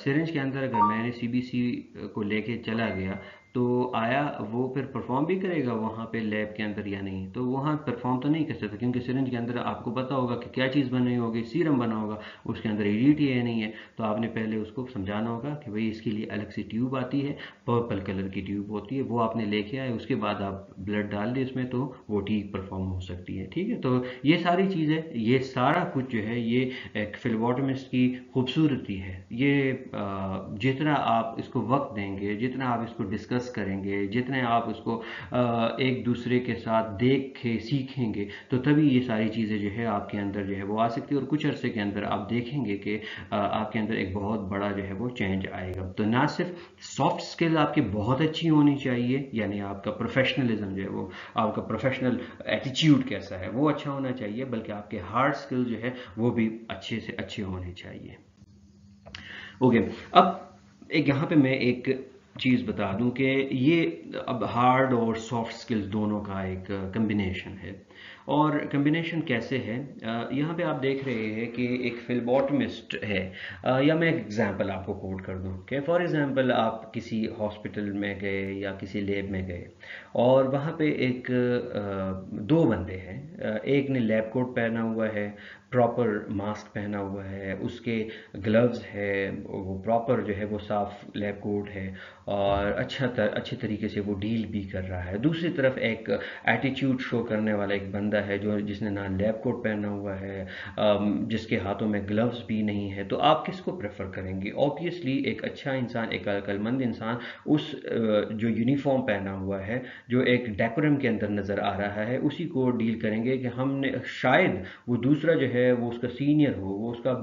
سرنج کے اندر اگر میں نے CBC کو لے کے چلا گیا تو آیا وہ پھر پرفارم بھی کرے گا وہاں پہ لیب کے اندر یا نہیں. تو وہاں پرفارم تو نہیں کر سکتا, کیونکہ سرنج کے اندر آپ کو پتا ہوگا کہ کیا چیز بنی ہوگی, سیرم بنا ہوگا, اس کے اندر EDTA نہیں ہے. تو آپ نے پہلے اس کو سمجھانا ہوگا کہ بھئی اس کے لیے الگ سے ٹیوب آتی ہے, پرپل کلر کی ٹیوب ہوتی ہے, وہ آپ نے لے کے آئے, اس کے بعد آپ بلڈ ڈال دیں اس میں, تو وہ ٹھیک پرفارم ہو سکتی ہے. ٹھیک ہے, تو یہ ساری چیزیں, یہ سارا کچھ جو ہے یہ ایک فلیبوٹمسٹ کی خوبصورتی ہے. یہ جتنا آپ اس کو وقت دیں گے, جتنا آپ اس کو ڈسکس کریں گے, جتنے آپ اس کو ایک دوسرے کے ساتھ دیکھیں سیکھیں گے, تو تبھی یہ ساری چیزیں جو ہے آپ کے اندر جو ہے وہ آ سکتی ہے, اور کچھ عرصے کے اندر آپ دیکھیں گے کہ آپ کے اندر ایک بہت بڑا جو ہے وہ چینج آئے گا. تو نہ صرف سافٹ اسکل آپ کی بہت اچھی ہونی چاہیے, یعنی آپ کا پروفیشنلزم جو ہے وہ, آپ کا پروفیشنل ایٹیٹیوڈ کیسا ہے وہ اچھا ہونا چاہیے, بلکہ آپ کے ہارڈ اسکل جو ہے وہ بھی اچھے سے اچھے ہونے چاہیے. اوکے, اب یہاں پہ میں ایک چیز بتا دوں کہ یہ اب ہارڈ اور سافٹ اسکلز دونوں کا ایک کمبینیشن ہے. اور کمبینیشن کیسے ہے, یہاں پہ آپ دیکھ رہے ہیں کہ ایک فلیبوٹمسٹ ہے, یا میں ایک ایگزامپل آپ کو کوٹ کر دوں کہ فار ایگزامپل آپ کسی ہاسپٹل میں گئے یا کسی لیب میں گئے, اور وہاں پہ ایک 2 بندے ہیں, ایک نے لیب کوٹ پہنا ہوا ہے, پراپر ماسک پہنا ہوا ہے, اس کے گلوز ہے, وہ پراپر جو ہے وہ صاف لیب کوٹ ہے, اور اچھے طریقے سے وہ ڈیل بھی کر رہا ہے. دوسری طرف ایک ایٹیٹیوڈ شو کرنے والا ایک بندہ ہے جس نے نہ لیب کوٹ پہنا ہوا ہے, جس کے ہاتھوں میں گلوز بھی نہیں ہے. تو آپ کس کو پریفر کریں گے؟ اوبیسلی ایک اچھا انسان, ایک عقل مند انسان اس جو یونیفارم پہنا ہوا ہے, جو ایک ڈیکورم کے اندر نظر آ رہا ہے, اسی کو ڈیل کریں گے کरेंगे कि हमने शायद वो दूसरा जो है वो उसका सीनियर हो, वो उसका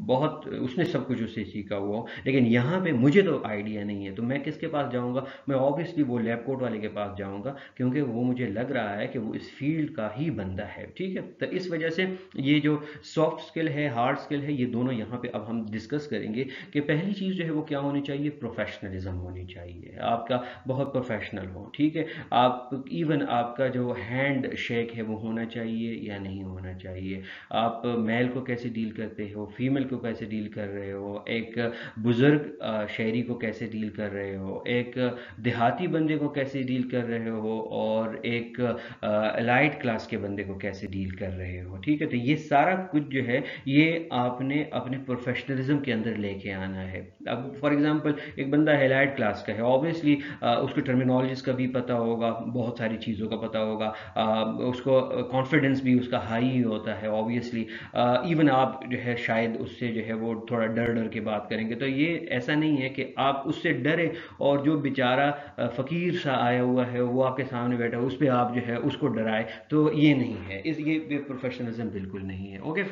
बहुत उसने सब कुछ उससे सीखा हुआ हो, लेकिन यहाँ पे मुझे तो आइडिया नहीं है, तो मैं किसके पास जाऊँगा? मैं ऑब्वियसली वो लैब कोट वाले के पास जाऊँगा, क्योंकि वो मुझे लग रहा है कि वो इस फील्ड का ही बंदा है। ठीक है, तो इस वजह से ये जो सॉफ्ट स्किल है, हार्ड स्किल है, ये दोनों यहाँ पे अब हम डिस्कस करेंगे कि पहली चीज़ जो है वो क्या होनी चाहिए? प्रोफेशनलिज्म होनी चाहिए, आपका बहुत प्रोफेशनल हो। ठीक है, आप इवन आपका जो हैंड शेक है वो होना चाहिए या नहीं होना चाहिए, आप मेल को कैसे डील करते हो, फीमेल को कैसे डील कर रहे हो, एक बुजुर्ग शहरी को कैसे डील कर रहे हो, एक देहाती बंदे को कैसे डील कर रहे हो, और एक एलाइट क्लास के बंदे को कैसे डील कर रहे हो। ठीक है, तो ये सारा कुछ जो है ये आपने अपने प्रोफेशनलिज्म के अंदर लेके आना है। अब फॉर एग्जांपल एक बंदा एलाइट क्लास का है, ऑब्वियसली उसको टर्मिनोलॉजीज का भी पता होगा, बहुत सारी चीज़ों का पता होगा, उसको कॉन्फिडेंस भी उसका हाई ही होता है ऑब्वियसली। इवन आप जो है शायद उससे जो है वो थोड़ा डर डर के बात करेंगे, तो ये ऐसा नहीं है कि आप उससे डरे और जो बेचारा फ़कीर सा आया हुआ है वो आपके सामने बैठा है उस पर आप जो है उसको डराए, तो ये नहीं है, ये प्रोफेशनलिज्म बिल्कुल नहीं है। ओके,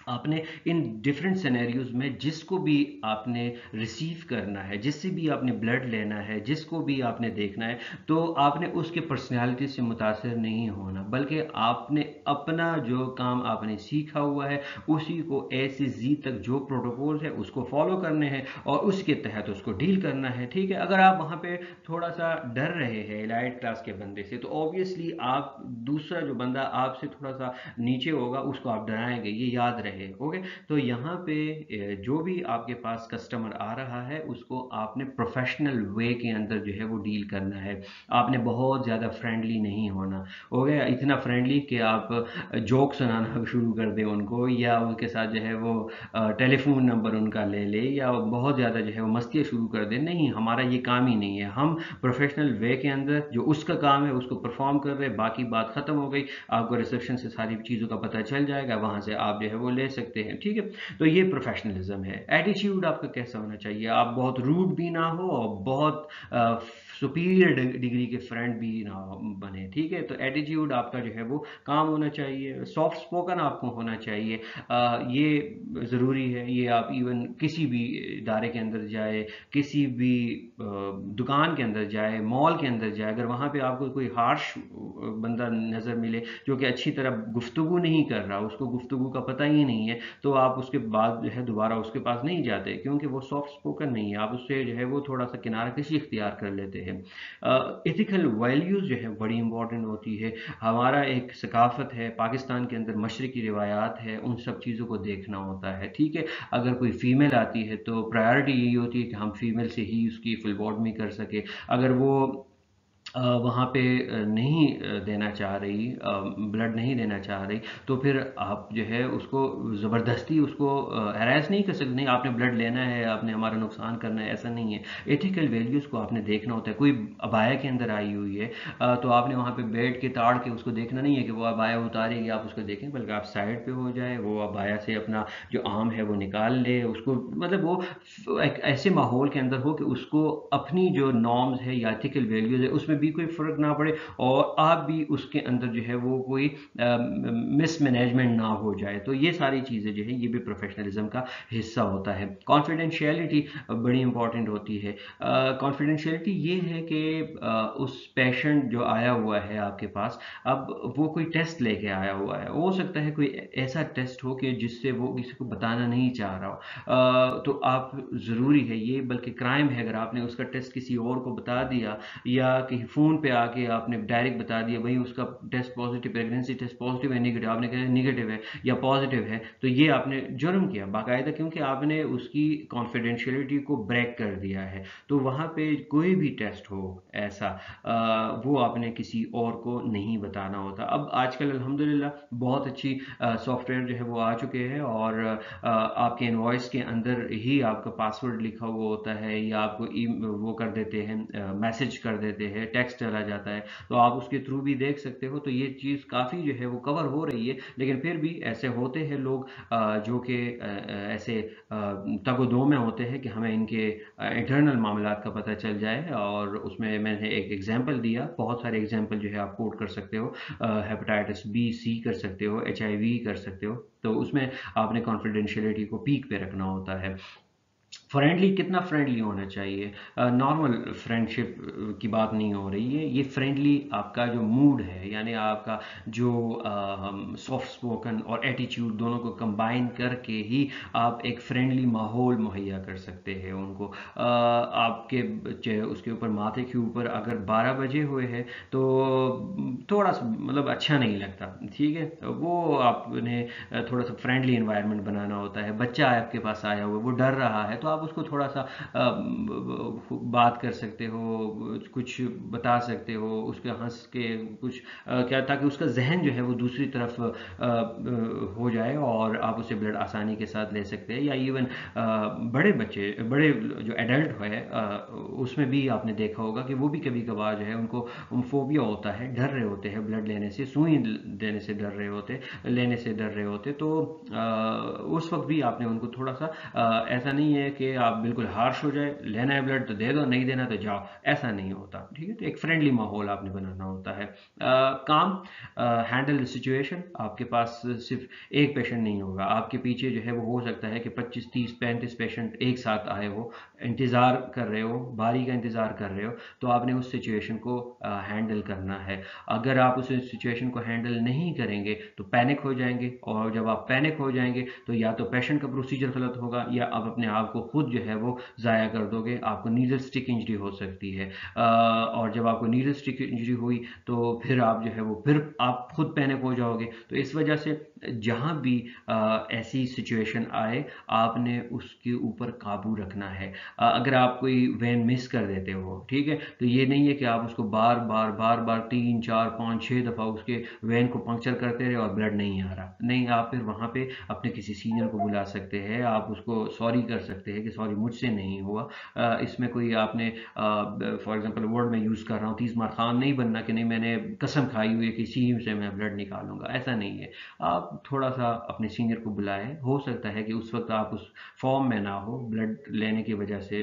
आपने इन डिफरेंट सिनेरियोज में जिसको भी आपने रिसीव करना है, जिससे भी आपने ब्लड लेना है, जिसको भी आपने देखना है, तो आपने उसके पर्सनालिटी से मुतासर नहीं होना, बल्कि आपने अपना जो काम आपने सीखा हुआ है उसी को ए से जी तक जो प्रोटोकॉल है उसको फॉलो करने हैं और उसके तहत उसको डील करना है। ठीक है, अगर आप वहाँ पे थोड़ा सा डर रहे हैं एलाइट क्लास के बंदे से, तो ऑब्वियसली आप दूसरा जो बंदा आपसे थोड़ा सा नीचे होगा उसको आप डराएंगे, ये याद रहे। ओके, तो यहाँ पे जो भी आपके पास कस्टमर आ रहा है उसको आपने प्रोफेशनल वे के अंदर जो है वो डील करना है। आपने बहुत ज़्यादा फ्रेंडली नहीं होना, हो गया इतना फ्रेंडली कि आप जोक सुनाना शुरू कर दें उनको, या उनके साथ जो है वो टेलीफोन नंबर उनका ले ले, या बहुत ज़्यादा जो है वो मस्तियाँ शुरू कर दें। नहीं, हमारा ये काम ही नहीं है। हम प्रोफेशनल वे के अंदर जो उसका काम है उसको परफॉर्म कर रहे हैं, बाकी बात ख़त्म हो गई। आपको रिसेप्शन से सारी चीज़ों का पता चल जाएगा, वहाँ से आप जो है वो ले सकते हैं। ठीक है, तो ये प्रोफेशनलिज्म है। एटीट्यूड आपका कैसा होना चाहिए? आप बहुत रूड भी ना हो और बहुत सुपीरियर डिग्री के फ्रेंड भी ना बने। ठीक है, तो एटीट्यूड आपका जो है वो काम होना चाहिए। सॉफ्ट स्पोकन आपको होना चाहिए, ये ज़रूरी है। ये आप इवन किसी भी इदारे के अंदर जाए, किसी भी दुकान के अंदर जाए, मॉल के अंदर जाए, अगर वहाँ पे आपको कोई हार्श बंदा नज़र मिले जो कि अच्छी तरह गुफ्तगू नहीं कर रहा, उसको गुफ्तगू का पता ही नहीं है, तो आप उसके बाद जो है दोबारा उसके पास नहीं जाते, क्योंकि वो सॉफ्ट स्पोकन नहीं है। आप उससे जो है वो थोड़ा सा किनारा कशी इख्तियार कर लेते हैं। एथिकल वैल्यूज़ जो है बड़ी इंपॉर्टेंट होती है। हमारा एक सकाफत है, पाकिस्तान के अंदर मशरक़ी रिवायात है, उन सब चीज़ों को देखना होता है। ठीक है, अगर कोई फ़ीमेल आती है तो प्रायोरिटी यही होती है कि हम फीमेल से ही उसकी फ़िलबॉटमी कर सके। अगर वो वहाँ पे नहीं देना चाह रही, ब्लड नहीं देना चाह रही, तो फिर आप जो है उसको ज़बरदस्ती उसको हैरेस नहीं कर सकते। नहीं, आपने ब्लड लेना है, आपने हमारा नुकसान करना है, ऐसा नहीं है। एथिकल वैल्यूज़ को आपने देखना होता है। कोई अबाया के अंदर आई हुई है तो आपने वहाँ पे बैठ के ताड़ के उसको देखना नहीं है कि वो अबाया उतारेगी आप उसको देखें, बल्कि आप साइड पे हो जाए, वो अबाया से अपना जो आम है वो निकाल ले, उसको मतलब वो एक ऐसे माहौल के अंदर हो कि उसको अपनी जो नॉर्म्स है या एथिकल वैल्यूज़ है उसमें भी कोई फ़र्क ना पड़े, और आप भी उसके अंदर जो है वो कोई मिसमैनेजमेंट ना हो जाए। तो ये सारी चीज़ें जो है ये भी प्रोफेशनलिज्म का हिस्सा होता है। कॉन्फिडेंशियलिटी बड़ी इंपॉर्टेंट होती है। कॉन्फिडेंशियलिटी ये है कि उस पेशेंट जो आया हुआ है आपके पास, अब वो कोई टेस्ट लेके आया हुआ है, हो सकता है कोई ऐसा टेस्ट हो कि जिससे वो किसी को बताना नहीं चाह रहा हो, तो आप ज़रूरी है ये, बल्कि क्राइम है अगर आपने उसका टेस्ट किसी और को बता दिया, या कहीं फ़ोन पे आके आपने डायरेक्ट बता दिया भाई उसका test positive, pregnancy test positive है, नेगेटिव, आपने कहा नेगेटिव है या पॉजिटिव है, तो ये आपने जुर्म किया बाकायदा, क्योंकि आपने उसकी कॉन्फिडेंशियलिटी को ब्रेक कर दिया है। तो वहाँ पे कोई भी टेस्ट हो ऐसा, वो आपने किसी और को नहीं बताना होता। अब आजकल अल्हम्दुलिल्लाह बहुत अच्छी सॉफ्टवेयर जो है वो आ चुके हैं, और आपके इनवॉइस के अंदर ही आपका पासवर्ड लिखा हुआ होता है, या आपको वो कर देते हैं, मैसेज कर देते हैं, टेक्स्ट चला जाता है, तो आप उसके थ्रू भी देख सकते हो। तो ये चीज़ काफ़ी जो है वो कवर हो रही है, लेकिन फिर भी ऐसे होते हैं लोग जो कि ऐसे तगो-दो में होते हैं कि हमें इनके इंटरनल मामलात का पता चल जाए। और उसमें मैंने एक एग्जांपल दिया, बहुत सारे एग्जांपल जो है आप कोट कर सकते हो, हेपेटाइटिस बी, सी कर सकते हो, HIV कर सकते हो। तो उसमें आपने कॉन्फिडेंशियलिटी को पीक पे रखना होता है। फ्रेंडली, कितना फ्रेंडली होना चाहिए? नॉर्मल फ्रेंडशिप की बात नहीं हो रही है, ये फ्रेंडली आपका जो मूड है, यानी आपका जो सॉफ्ट स्पोकन और एटीट्यूड दोनों को कंबाइन करके ही आप एक फ्रेंडली माहौल मुहैया कर सकते हैं उनको। आपके उसके ऊपर, माथे के ऊपर अगर 12 बजे हुए हैं तो थोड़ा सा मतलब अच्छा नहीं लगता, ठीक है। वो आपने थोड़ा सा फ्रेंडली इन्वायरमेंट बनाना होता है। बच्चा आपके पास आया हुआ है, वो डर रहा है, तो आप उसको थोड़ा सा बात कर सकते हो, कुछ बता सकते हो, उसके हंस के कुछ क्या, ताकि उसका जहन जो है वो दूसरी तरफ हो जाए और आप उसे ब्लड आसानी के साथ ले सकते हैं। या इवन बड़े बच्चे, बड़े जो एडल्ट है, उसमें भी आपने देखा होगा कि वो भी कभी कभार जो है उनको फोबिया होता है, डर रहे होते हैं ब्लड लेने से, सुई देने से डर रहे होते, लेने से डर रहे होते। तो उस वक्त भी आपने उनको थोड़ा सा ऐसा नहीं है कि आप बिल्कुल हार्श हो जाए, लेना है ब्लड तो दे दो, नहीं देना तो जाओ, ऐसा नहीं होता, ठीक है। तो एक फ्रेंडली माहौल आपने बनाना होता है। काम, हैंडल द सिचुएशन। आपके पास सिर्फ एक पेशेंट नहीं होगा, आपके पीछे जो है वो हो सकता है कि 25, 30, 35 पेशेंट एक साथ आए हो, इंतज़ार कर रहे हो, बारी का इंतज़ार कर रहे हो, तो आपने उस सिचुएशन को हैंडल करना है। अगर आप उस सिचुएशन को हैंडल नहीं करेंगे तो पैनिक हो जाएंगे, और जब आप पैनिक हो जाएंगे तो या तो पेशेंट का प्रोसीजर गलत होगा, या आप अपने आप को खुद जो है वो ज़ाया कर दोगे, आपको नीडल स्टिक इंजरी हो सकती है। और जब आपको नीडल स्टिक इंजरी हुई तो फिर आप जो है वो, फिर आप खुद पैनिक हो जाओगे। तो इस वजह से जहाँ भी ऐसी सिचुएशन आए, आपने उसके ऊपर काबू रखना है। अगर आप कोई वैन मिस कर देते हो, ठीक है, तो ये नहीं है कि आप उसको बार बार बार बार 3, 4, 5, 6 दफ़ा उसके वैन को पंक्चर करते रहे और ब्लड नहीं आ रहा। नहीं, आप फिर वहाँ पे अपने किसी सीनियर को बुला सकते हैं, आप उसको सॉरी कर सकते हैं कि सॉरी मुझसे नहीं हुआ। इसमें कोई आपने फॉर एग्जांपल वर्ड में यूज़ कर रहा हूँ, तीस मार खान नहीं बनना कि नहीं मैंने कसम खाई हुई है कि इसी से मैं ब्लड निकालूंगा, ऐसा नहीं है। आप थोड़ा सा अपने सीनियर को बुलाएं, हो सकता है कि उस वक्त आप उस फॉर्म में ना हो, ब्लड लेने की वजह से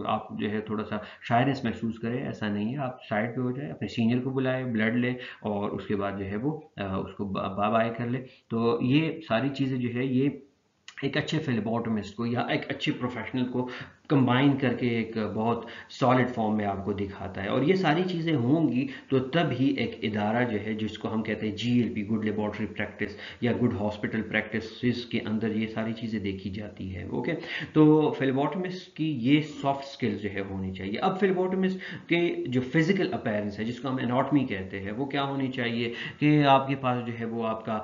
आप जो है थोड़ा सा शायनेस महसूस करें, ऐसा नहीं है। आप साइड पे हो जाए, अपने सीनियर को बुलाए, ब्लड ले, और उसके बाद जो है वो उसको बाय बाय कर ले। तो ये सारी चीज़ें जो है ये एक अच्छे फ्लेबोटमिस्ट को या एक अच्छे प्रोफेशनल को कंबाइन करके एक बहुत सॉलिड फॉर्म में आपको दिखाता है। और ये सारी चीज़ें होंगी तो तब ही एक इदारा जो है, जिसको हम कहते हैं GLP, गुड लेबोरेटरी प्रैक्टिस, या गुड हॉस्पिटल प्रैक्टिस के अंदर ये सारी चीज़ें देखी जाती है। ओके, तो फ्लेबोटमिस्ट की ये सॉफ्ट स्किल्स जो है होनी चाहिए। अब फ्लेबोटमिस्ट के जो फिजिकल अपीयरेंस है, जिसको हम एनाटॉमी कहते हैं, वो क्या होनी चाहिए कि आपके पास जो है वो आपका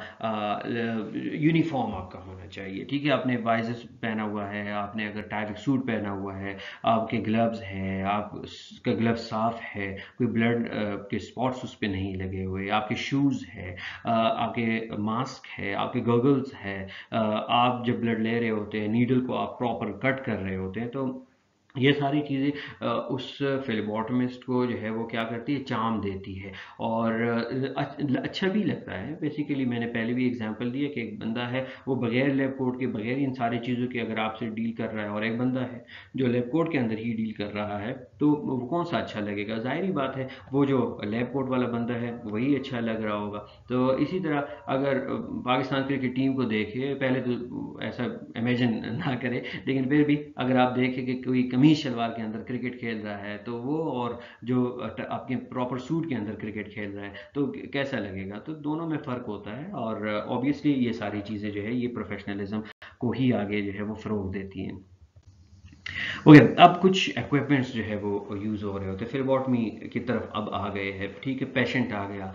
यूनिफॉर्म आपका होना चाहिए, ठीक है। आपने वाइजर पहना हुआ है, आपने अगर टाइपिक सूट पहना हुआ है, आपके ग्लव्स हैं, आपका ग्लव साफ है, कोई ब्लड के स्पॉट्स उस पर नहीं लगे हुए, आपके शूज़ है, आपके मास्क है, आपके गॉगल्स है, आप जब ब्लड ले रहे होते हैं, नीडल को आप प्रॉपर कट कर रहे होते हैं, तो ये सारी चीज़ें उस फ्लेबोटमिस्ट को जो है वो क्या करती है, चार्म देती है। और अच्छा भी लगता है। बेसिकली मैंने पहले भी एग्जांपल दिया कि एक बंदा है वो बगैर लैब कोट के, बगैर इन सारी चीज़ों के अगर आपसे डील कर रहा है, और एक बंदा है जो लैब कोट के अंदर ही डील कर रहा है, तो वो कौन सा अच्छा लगेगा? जाहिर ही बात है वो जो लैब कोट वाला बंदा है वही अच्छा लग रहा होगा। तो इसी तरह अगर पाकिस्तान क्रिकेट टीम को देखे, पहले तो ऐसा इमेजिन ना करें, लेकिन फिर भी अगर आप देखें कि कोई कमीज शलवार के अंदर क्रिकेट खेल रहा है तो वो, और जो आपके प्रॉपर सूट के अंदर क्रिकेट खेल रहा है, तो कैसा लगेगा? तो दोनों में फ़र्क होता है। और ऑब्वियसली ये सारी चीज़ें जो है ये प्रोफेशनलिज्म को ही आगे जो है वो फ़रोग देती हैं। ओके, अब कुछ इक्विपमेंट्स जो है वो यूज़ हो रहे होते हैं। फ्लेबोटमी की तरफ अब आ गए हैं, ठीक है। पेशेंट आ गया,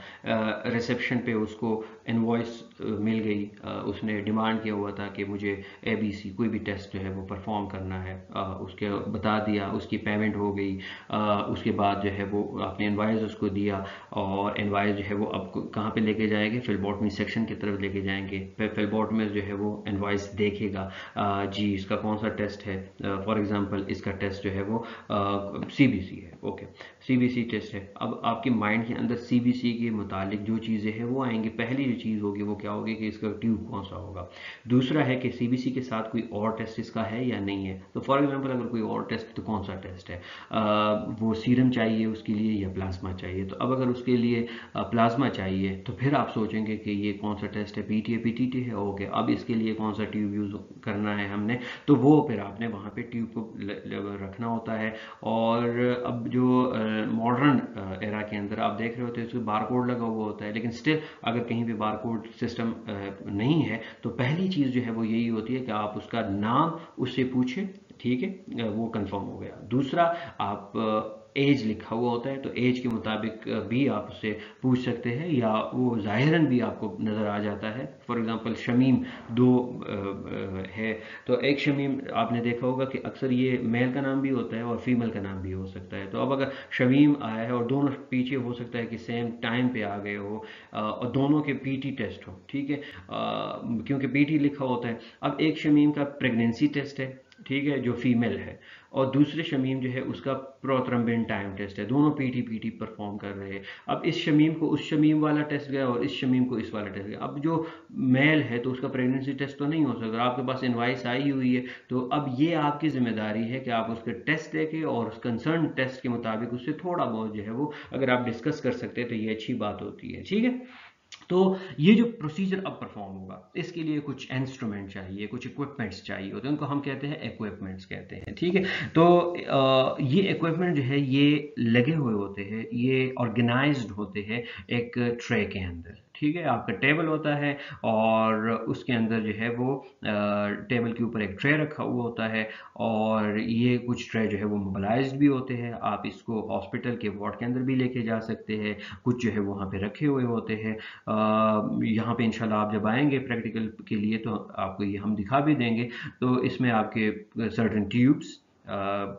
रिसेप्शन पे उसको इनवॉइस मिल गई, उसने डिमांड किया हुआ था कि मुझे ABC कोई भी टेस्ट जो है वो परफॉर्म करना है, उसके बता दिया, उसकी पेमेंट हो गई। उसके बाद जो है वो आपने इनवॉइस उसको दिया, और इनवॉइस जो है वो अब कहाँ पे लेके जाएंगे? फ्लेबोटमी सेक्शन की तरफ लेके जाएंगे। फ्लेबोटमिस्ट जो है वो इनवॉइस देखेगा, जी इसका कौन सा टेस्ट है, फॉर एग्जाम्पल एग्जांपल इसका टेस्ट जो है वो CBC है, ओके, CBC टेस्ट है। अब आपके माइंड के अंदर CBC के मुतालिक जो चीज़ें हैं वो आएंगी। पहली जो चीज़ होगी वो क्या होगी कि इसका ट्यूब कौन सा होगा। दूसरा है कि CBC के साथ कोई और टेस्ट इसका है या नहीं है। तो फॉर एग्जांपल अगर कोई और टेस्ट, तो कौन सा टेस्ट है, वो सीरम चाहिए उसके लिए या प्लाज्मा चाहिए। तो अब अगर उसके लिए प्लाज्मा चाहिए तो फिर आप सोचेंगे कि ये कौन सा टेस्ट है, PT है, PTT है, ओके, अब इसके लिए कौन सा ट्यूब यूज़ करना है हमने, तो वो फिर आपने वहाँ पे ट्यूब को रखना होता है। और अब जो मॉडर्न एरा के अंदर आप देख रहे होते हैं उसमें बारकोड लगा हुआ होता है, लेकिन स्टिल अगर कहीं पे बारकोड सिस्टम नहीं है तो पहली चीज़ जो है वो यही होती है कि आप उसका नाम उससे पूछें, ठीक है, वो कंफर्म हो गया। दूसरा, आप एज लिखा हुआ होता है तो एज के मुताबिक भी आप उससे पूछ सकते हैं, या वो ज़ाहिरन भी आपको नज़र आ जाता है। फॉर एग्जांपल शमीम दो है, तो एक शमीम आपने देखा होगा कि अक्सर ये मेल का नाम भी होता है और फीमेल का नाम भी हो सकता है। तो अब अगर शमीम आया है और दोनों पीछे हो सकता है कि सेम टाइम पे आ गए हो और दोनों के PT टेस्ट हो, ठीक है, क्योंकि PT लिखा होता है। अब एक शमीम का प्रेगनेंसी टेस्ट है, ठीक है, जो फीमेल है, और दूसरे शमीम जो है उसका प्रोथ्रम्बिन टाइम टेस्ट है। दोनों PT परफॉर्म कर रहे हैं। अब इस शमीम को उस शमीम वाला टेस्ट गया और इस शमीम को इस वाला टेस्ट गया। अब जो मेल है तो उसका प्रेगनेंसी टेस्ट तो नहीं हो सकता, आपके पास इनवाइस आई हुई है, तो अब ये आपकी जिम्मेदारी है कि आप उसके टेस्ट देके और उस कंसर्न टेस्ट के मुताबिक उससे थोड़ा बहुत जो है वो अगर आप डिस्कस कर सकते हैं तो ये अच्छी बात होती है, ठीक है। तो ये जो प्रोसीजर अब परफॉर्म होगा, इसके लिए कुछ इंस्ट्रूमेंट चाहिए, कुछ इक्विपमेंट्स चाहिए होते हैं, उनको हम कहते हैं इक्विपमेंट्स कहते हैं, ठीक है। तो ये इक्विपमेंट जो है ये लगे हुए होते हैं, ये ऑर्गेनाइज्ड होते हैं एक ट्रे के अंदर, ठीक है। आपका टेबल होता है और उसके अंदर जो है वो टेबल के ऊपर एक ट्रे रखा हुआ होता है, और ये कुछ ट्रे जो है वो मोबालाइज्ड भी होते हैं। आप इसको हॉस्पिटल के वार्ड के अंदर भी लेके जा सकते हैं, कुछ जो है वहाँ पे रखे हुए होते हैं। यहाँ पे इंशाल्लाह आप जब आएंगे प्रैक्टिकल के लिए तो आपको ये हम दिखा भी देंगे। तो इसमें आपके सर्टेन ट्यूब्स,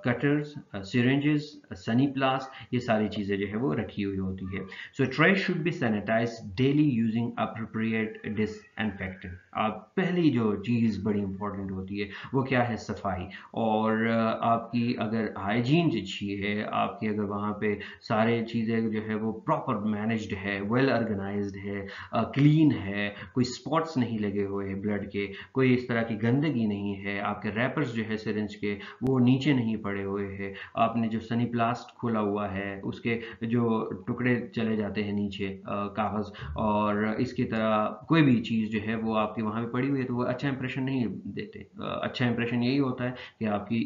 कटर्स, सिरिंजेस, सनी प्लास, ये सारी चीज़ें जो है वो रखी हुई होती है। So tray should be sanitize daily using appropriate disinfectant. आप पहली जो चीज़ बड़ी इंपॉर्टेंट होती है वो क्या है, सफाई। और आपकी अगर हाइजीन अच्छी है, आपकी अगर वहाँ पे सारे चीज़ें जो है वो प्रॉपर मैनेज्ड है, वेल ऑर्गेनाइज्ड है, क्लीन है, कोई स्पॉट्स नहीं लगे हुए ब्लड के, कोई इस तरह की गंदगी नहीं है, आपके रैपर्स जो है सिरिंज के वो नीचे नहीं पड़े हुए हैं, आपने जो सनी प्लास्ट खोला हुआ है उसके जो टुकड़े चले जाते हैं नीचे कागज़, और इसकी तरह कोई भी चीज़ जो है वो आपकी वहाँ पे पड़ी हुई है तो वो अच्छा इंप्रेशन नहीं देते। अच्छा इंप्रेशन यही होता है कि आपकी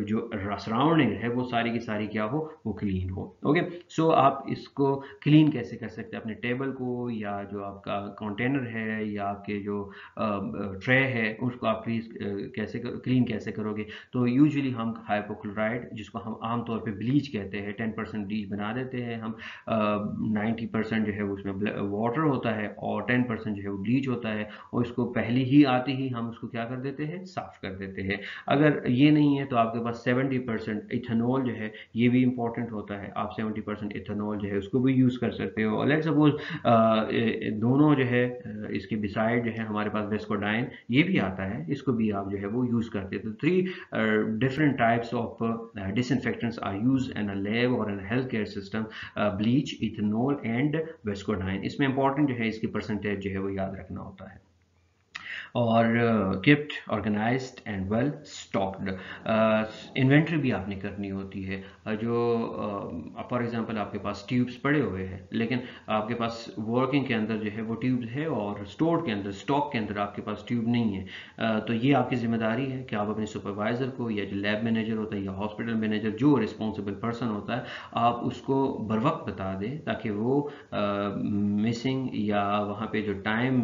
जो सराउंडिंग है वो सारी की सारी क्या हो, वो क्लीन हो, ओके। सो आप इसको क्लीन कैसे कर सकते हैं, अपने टेबल को या जो आपका कंटेनर है या आपके जो ट्रे है उसको आप कैसे क्लीन कैसे करोगे। तो यूजुअली हम हाइपोक्लोराइड, जिसको हम आमतौर पे ब्लीच कहते हैं, 10% ब्लीच बना देते हैं हम। 90% जो है वो उसमें वाटर होता है और 10% जो है वो ब्लीच होता है, और इसको पहले ही आते ही हम उसको क्या कर देते हैं, साफ़ कर देते हैं। अगर ये नहीं है तो आपके पास 70% इथेनॉल जो है, ये भी इंपॉर्टेंट होता है। आप 70% इथेनॉल जो है उसको भी यूज़ कर सकते हो। और लेट्स सपोज दोनों जो है इसके बिसाइड जो है हमारे पास वेस्कोडाइन ये भी आता है, इसको भी आप जो है वो यूज़ करते हैं। तो 3 different types of disinfectants are used in a lab or in a healthcare system: bleach, ethanol and Vescodyne। इसमें इंपॉर्टेंट जो है इसकी परसेंटेज जो है वो याद रखना होता है। और kept organized and well stocked। Inventory भी आपने करनी होती है। जो फॉर एग्जांपल आपके पास ट्यूब्स पड़े हुए हैं, लेकिन आपके पास वर्किंग के अंदर जो है वो ट्यूब्स है और स्टोर के अंदर, स्टॉक के अंदर आपके पास ट्यूब नहीं है। तो ये आपकी जिम्मेदारी है कि आप अपने सुपरवाइज़र को या जो लैब मैनेजर होता है या हॉस्पिटल मैनेजर जो रिस्पॉन्सिबल पर्सन होता है, आप उसको बर वक्त बता दें ताकि वो मिसिंग या वहाँ पे जो टाइम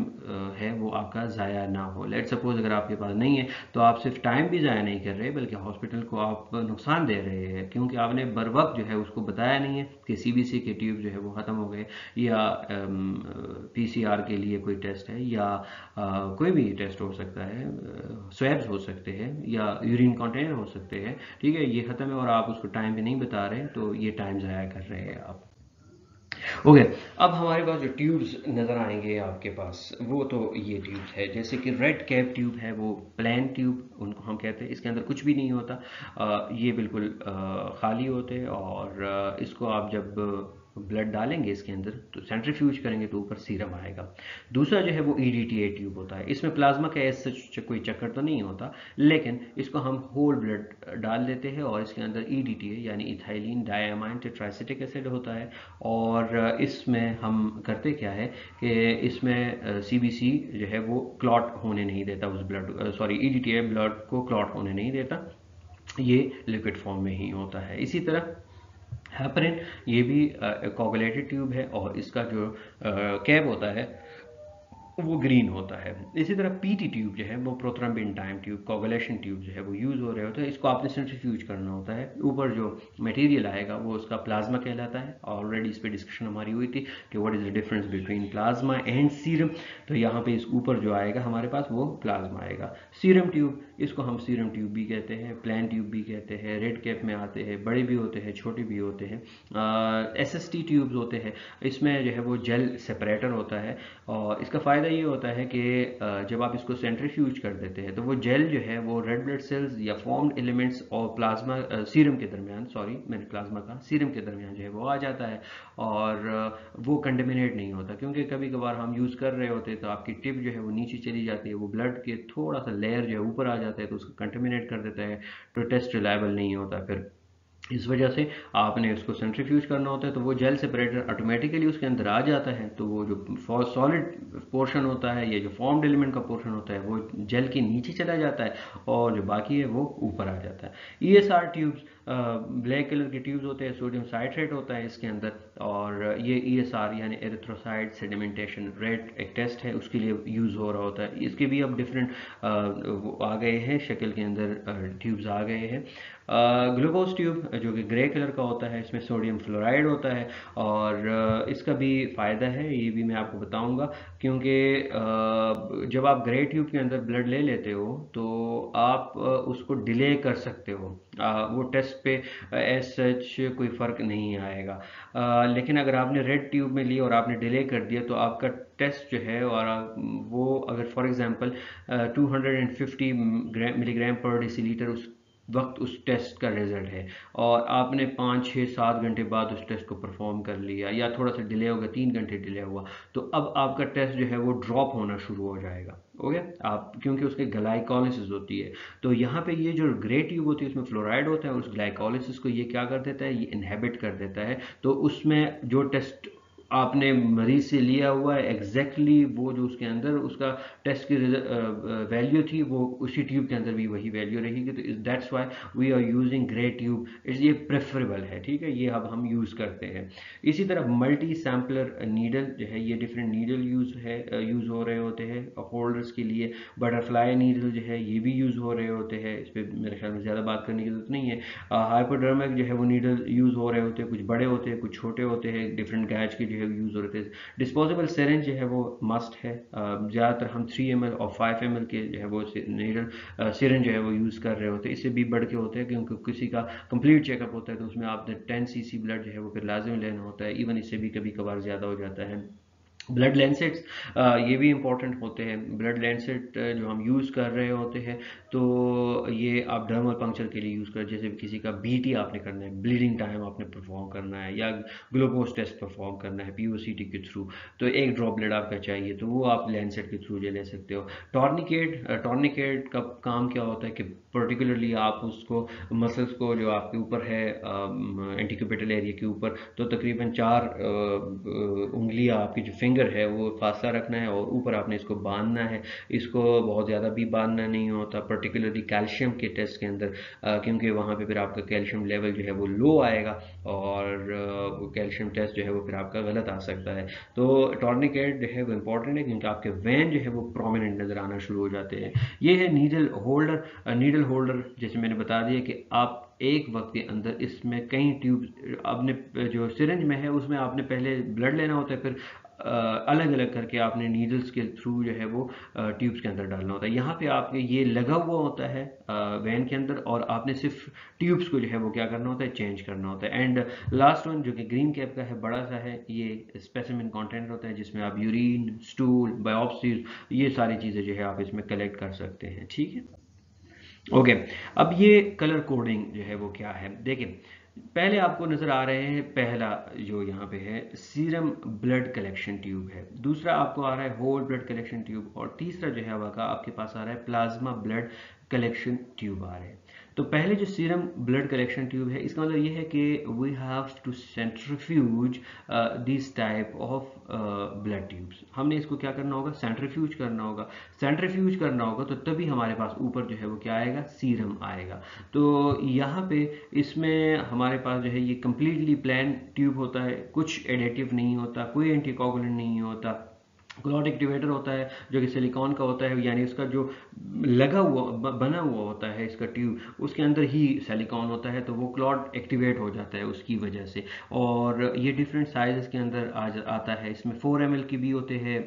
है वो आपका ज़ाया ना हो। लेट सपोज अगर आपके पास नहीं है तो आप सिर्फ टाइम भी ज़ाया नहीं कर रहे बल्कि हॉस्पिटल को आप नुकसान दे रहे हैं, क्योंकि आपने बर वक्त जो है उसको बताया नहीं है कि CBC के ट्यूब जो है वो ख़त्म हो गए, या PCR के लिए कोई टेस्ट है, या कोई भी टेस्ट हो सकता है, स्वैब्स हो सकते हैं या यूरिन कंटेनर हो सकते हैं, ठीक है, ये ख़त्म है और आप उसको टाइम भी नहीं बता रहे, तो ये टाइम ज़ाया कर रहे हैं आप। ओके। अब हमारे पास जो ट्यूब्स नज़र आएंगे आपके पास, वो तो ये ट्यूब्स है, जैसे कि रेड कैप ट्यूब है, वो प्लेन ट्यूब उनको हम कहते हैं। इसके अंदर कुछ भी नहीं होता, ये बिल्कुल खाली होते हैं, और इसको आप जब ब्लड डालेंगे इसके अंदर तो सेंट्रीफ्यूज करेंगे तो ऊपर सीरम आएगा। दूसरा जो है वो EDTA ट्यूब होता है। इसमें प्लाज्मा का ऐसा कोई चक्कर तो नहीं होता, लेकिन इसको हम होल ब्लड डाल देते हैं, और इसके अंदर EDTA यानी इथाइलिन डायमाइन टेट्राइसिटिक एसिड होता है। और इसमें हम करते क्या है कि इसमें CBC जो है वो क्लॉट होने नहीं देता, उस ब्लड EDTA ब्लड को क्लॉट होने नहीं देता, ये लिक्विड फॉर्म में ही होता है। इसी तरह हेपरिन, ये भी कोगुलेटेड ट्यूब है, और इसका जो कैप होता है वो ग्रीन होता है। इसी तरह PT ट्यूब जो है वो prothrombin time tube, coagulation tube जो है वो यूज़ हो रहे होते हैं। इसको आपने सेंट्रीफ्यूज करना होता है, ऊपर जो मटेरियल आएगा वो उसका प्लाज्मा कहलाता है। ऑलरेडी इस पर डिस्कशन हमारी हुई थी कि what is the difference between plasma and serum. तो यहाँ पे इस ऊपर जो आएगा हमारे पास वो प्लाज्मा आएगा। सीरम ट्यूब, इसको हम सीरम ट्यूब भी कहते हैं, प्लान ट्यूब भी कहते हैं, रेड कैप में आते हैं, बड़े भी होते हैं छोटे भी होते हैं। SST ट्यूब्स होते हैं, इसमें जो है वो जेल सेपरेटर होता है, और इसका फ़ायदा ये होता है कि जब आप इसको सेंट्रीफ्यूज कर देते हैं तो वो जेल जो है वो रेड ब्लड सेल्स या फॉर्म्ड एलिमेंट्स और प्लाज्मा सीरम के दरमियान, सॉरी मैंने प्लाज्मा कहा, सीरम के दरमियान जो है वो आ जाता है, और वो कंटेमिनेट नहीं होता। क्योंकि कभी कभार हम यूज़ कर रहे होते हैं तो आपकी टिप जो है वो नीचे चली जाती है, वो ब्लड के थोड़ा सा लेयर जो है ऊपर आ जाता है, तो उसको कंटेमिनेट कर देता है, तो टेस्ट रिलायबल नहीं होता। फिर इस वजह से आपने उसको सेंट्रीफ्यूज करना होता है, तो वो जेल सेपरेटर ऑटोमेटिकली उसके अंदर आ जाता है, तो वो जो सॉलिड पोर्शन होता है या जो फॉर्म्ड एलिमेंट का पोर्शन होता है वो जेल के नीचे चला जाता है, और जो बाकी है वो ऊपर आ जाता है। ESR ट्यूब्स ब्लैक कलर के ट्यूब्स होते हैं, सोडियम साइट्रेट होता है इसके अंदर, और ये ESR यानी एरिथ्रोसाइट सेडिमेंटेशन रेट एक टेस्ट है, उसके लिए यूज़ हो रहा होता है। इसके भी अब डिफरेंट आ गए हैं, शक्ल के अंदर ट्यूब्स आ गए हैं। ग्लूकोज ट्यूब जो कि ग्रे कलर का होता है, इसमें सोडियम फ्लोराइड होता है, और इसका भी फ़ायदा है, ये भी मैं आपको बताऊंगा। क्योंकि जब आप ग्रे ट्यूब के अंदर ब्लड ले लेते हो तो आप उसको डिले कर सकते हो, वो टेस्ट पे एज सच कोई फ़र्क नहीं आएगा। लेकिन अगर आपने रेड ट्यूब में ली और आपने डिले कर दिया तो आपका टेस्ट जो है, और वो अगर फॉर एग्जांपल 250 मिलीग्राम पर डेसीलीटर उस वक्त उस टेस्ट का रिजल्ट है, और आपने 5 6 7 घंटे बाद उस टेस्ट को परफॉर्म कर लिया, या थोड़ा सा डिले होगा, 3 घंटे डिले हुआ, तो अब आपका टेस्ट जो है वो ड्रॉप होना शुरू हो जाएगा। ओके, आप क्योंकि उसके ग्लाइकोलिसिस होती है, तो यहाँ पे ये जो ग्रे ट्यूब होती है उसमें फ्लोराइड होता है, उस ग्लाइकोलिसिस को ये क्या कर देता है, ये इनहेबिट कर देता है। तो उसमें जो टेस्ट आपने मरीज से लिया हुआ है एग्जैक्टली वो जो उसके अंदर उसका टेस्ट की वैल्यू थी, वो उसी ट्यूब के अंदर भी वही वैल्यू रहेगी। तो that's why we are using grey tube, ये प्रेफरेबल है, ठीक है, ये अब हम यूज़ करते हैं। इसी तरह मल्टी सैम्पलर नीडल जो है, ये डिफरेंट नीडल यूज़ हो रहे होते हैं होल्डर्स के लिए। बटरफ्लाई नीडल जो है ये भी यूज़ हो रहे होते हैं, इस पर मेरे ख्याल में ज़्यादा बात करने की जरूरत नहीं है। हाइपोडर्मिक जो है वो नीडल यूज़ हो रहे होते हैं, कुछ बड़े होते हैं कुछ छोटे होते हैं, डिफरेंट गैज के जो है यूज़ हो रहे थे। डिस्पोजेबल सिरिंज जो है वो मस्ट है, ज़्यादातर हम 3 ml और 5 ml के जो है वो नीडल सिरिंज जो है वो यूज़ कर रहे होते हैं। इससे भी बढ़ के होते हैं, क्योंकि किसी का कंप्लीट चेकअप होता है तो उसमें आपने 10 cc ब्लड जो है वो फिर लाजिम लेना होता है, इवन इससे भी कभी कभार ज़्यादा हो जाता है। ब्लड लेंसेट्स ये भी इंपॉर्टेंट होते हैं। ब्लड लेंसेट जो हम यूज़ कर रहे होते हैं, तो ये आप डर्मल पंक्चर के लिए यूज़ कर, जैसे किसी का BT आपने करना है, ब्लीडिंग टाइम आपने परफॉर्म करना है, या ग्लूकोज टेस्ट परफॉर्म करना है POCT के थ्रू, तो एक ड्रॉप ब्लड आपका चाहिए, तो वो आप लेंसेट के थ्रू ले सकते हो। टॉर्निकेट का काम क्या होता है कि पर्टिकुलरली आप उसको मसल्स को जो आपके ऊपर है एंटीक्यूपेटल एरिया के ऊपर, तो तकरीबन 4 उंगलियां आपकी जो फिंगर है वो फासला रखना है, और ऊपर आपने इसको बांधना है। इसको बहुत ज़्यादा भी बांधना नहीं होता, पर्टिकुलरली कैल्शियम के टेस्ट के अंदर, क्योंकि वहाँ पे फिर आपका कैल्शियम लेवल जो है वो लो आएगा, और वो कैल्शियम टेस्ट जो है वो फिर आपका गलत आ सकता है। तो टॉर्निकेट जो है वो इंपॉर्टेंट है, क्योंकि आपके वेन जो है वो प्रोमिनेंट नज़र आना शुरू हो जाते हैं। ये है नीडल होल्डर, जैसे मैंने बता दिया कि आप एक वक्त के अंदर इसमें कई ट्यूब, आपने जो सिरिंज में है उसमें आपने पहले ब्लड लेना होता है, फिर अलग अलग करके आपने नीडल्स के थ्रू जो है वो ट्यूब्स के अंदर डालना होता है। यहाँ पे आपके ये लगा हुआ होता है वैन के अंदर, और आपने सिर्फ ट्यूब्स को जो है वो क्या करना होता है, चेंज करना होता है। एंड लास्ट वन जो कि ग्रीन कैप का है, बड़ा सा है, ये स्पेसिमेन कंटेनर होता है जिसमें आप यूरिन, स्टूल, बायोप्सीज, ये सारी चीज़ें जो है आप इसमें कलेक्ट कर सकते हैं। ठीक है, ओके। अब ये कलर कोडिंग जो है वो क्या है, देखिए पहले आपको नजर आ रहे हैं, पहला जो यहाँ पे है सीरम ब्लड कलेक्शन ट्यूब है, दूसरा आपको आ रहा है होल ब्लड कलेक्शन ट्यूब, और तीसरा जो है आपके पास आ रहा है प्लाज्मा ब्लड कलेक्शन ट्यूब आ रहे हैं। तो पहले जो सीरम ब्लड कलेक्शन ट्यूब है, इसका मतलब ये है कि we have to centrifuge this type of blood tubes. हमने इसको क्या करना होगा, सेंट्रीफ्यूज करना होगा। सेंट्रीफ्यूज करना होगा तो तभी हमारे पास ऊपर जो है वो क्या आएगा, सीरम आएगा। तो यहाँ पे इसमें हमारे पास जो है ये कंप्लीटली प्लेन ट्यूब होता है, कुछ एडिटिव नहीं होता, कोई एंटीकोगुलेंट नहीं होता। क्लॉट एक्टिवेटर होता है जो कि सिलिकॉन का होता है, यानी उसका जो लगा हुआ बना हुआ होता है इसका ट्यूब, उसके अंदर ही सिलिकॉन होता है, तो वो क्लॉट एक्टिवेट हो जाता है उसकी वजह से। और ये डिफरेंट साइजेस के अंदर आता है, इसमें 4 ml के भी होते हैं,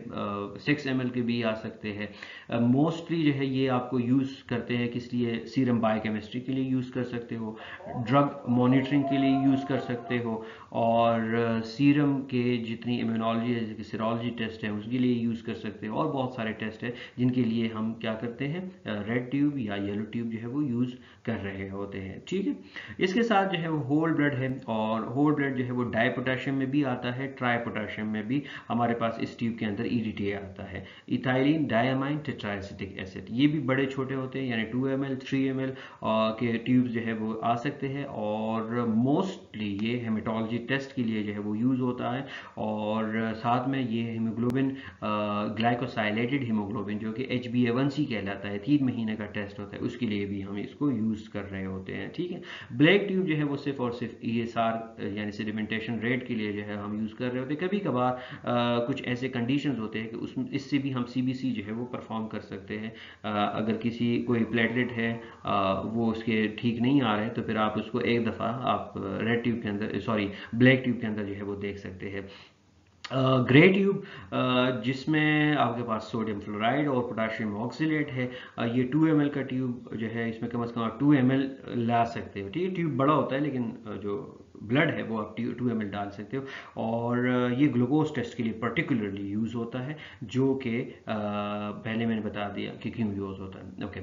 6 ml के भी आ सकते हैं। मोस्टली जो है ये आपको यूज़ करते हैं किस लिए, सीरम बायोकेमिस्ट्री के लिए यूज़ कर सकते हो, ड्रग मॉनिटरिंग के लिए यूज़ कर सकते हो, और सीरम के जितनी इम्यूनोलॉजी है, जैसे सीरोलॉजी टेस्ट है उसके लिए यूज़ कर सकते हो, और बहुत सारे टेस्ट है जिनके लिए हम क्या करते हैं, रेड ट्यूब या येलो ट्यूब जो है वो यूज़ कर रहे होते हैं। ठीक है, इसके साथ जो है वो होल ब्लड है, और होल ब्लड जो है वो डाई पोटेशियम में भी आता है, ट्राई पोटेशियम में भी हमारे पास इस ट्यूब के अंदर EDTA आता है, इथाइलिन डायमाइन टेट्राएसिटिक एसिड। ये भी बड़े छोटे होते हैं, यानी 2 ml 3 ml के ट्यूब्स जो है वो आ सकते हैं, और मोस्टली ये हेमेटोलॉजी टेस्ट के लिए जो है वो यूज़ होता है। और साथ में ये हीमोग्लोबिन, ग्लाइकोसाइलेटेड हीमोग्लोबिन जो कि HbA1c कहलाता है, 3 महीने का टेस्ट होता है, उसके लिए भी हम इसको यूज़ कर रहे होते हैं। ठीक है, ब्लैक ट्यूब जो है वो सिर्फ और सिर्फ ESR यानी सेडिमेंटेशन रेट के लिए जो है हम यूज़ कर रहे होते हैं। कभी कभार कुछ ऐसे कंडीशंस होते हैं कि उसमें इससे भी हम CBC जो है वो परफॉर्म कर सकते हैं। अगर किसी कोई प्लेटलेट है वो उसके ठीक नहीं आ रहे, तो फिर आप उसको एक दफ़ा आप रेड ट्यूब के अंदर, सॉरी ब्लैक ट्यूब के अंदर जो है वो देख सकते हैं। ग्रे ट्यूब जिसमें आपके पास सोडियम फ्लोराइड और पोटाशियम ऑक्सीलेट है, ये 2 ml का ट्यूब जो है, इसमें कम से कम आप 2 ml ला सकते हो। ठीक है, ट्यूब बड़ा होता है लेकिन जो ब्लड है वो आप 2 ml डाल सकते हो, और ये ग्लूकोज टेस्ट के लिए पर्टिकुलरली यूज़ होता है, जो कि पहले मैंने बता दिया कि क्यों यूज़ होता है। ओके,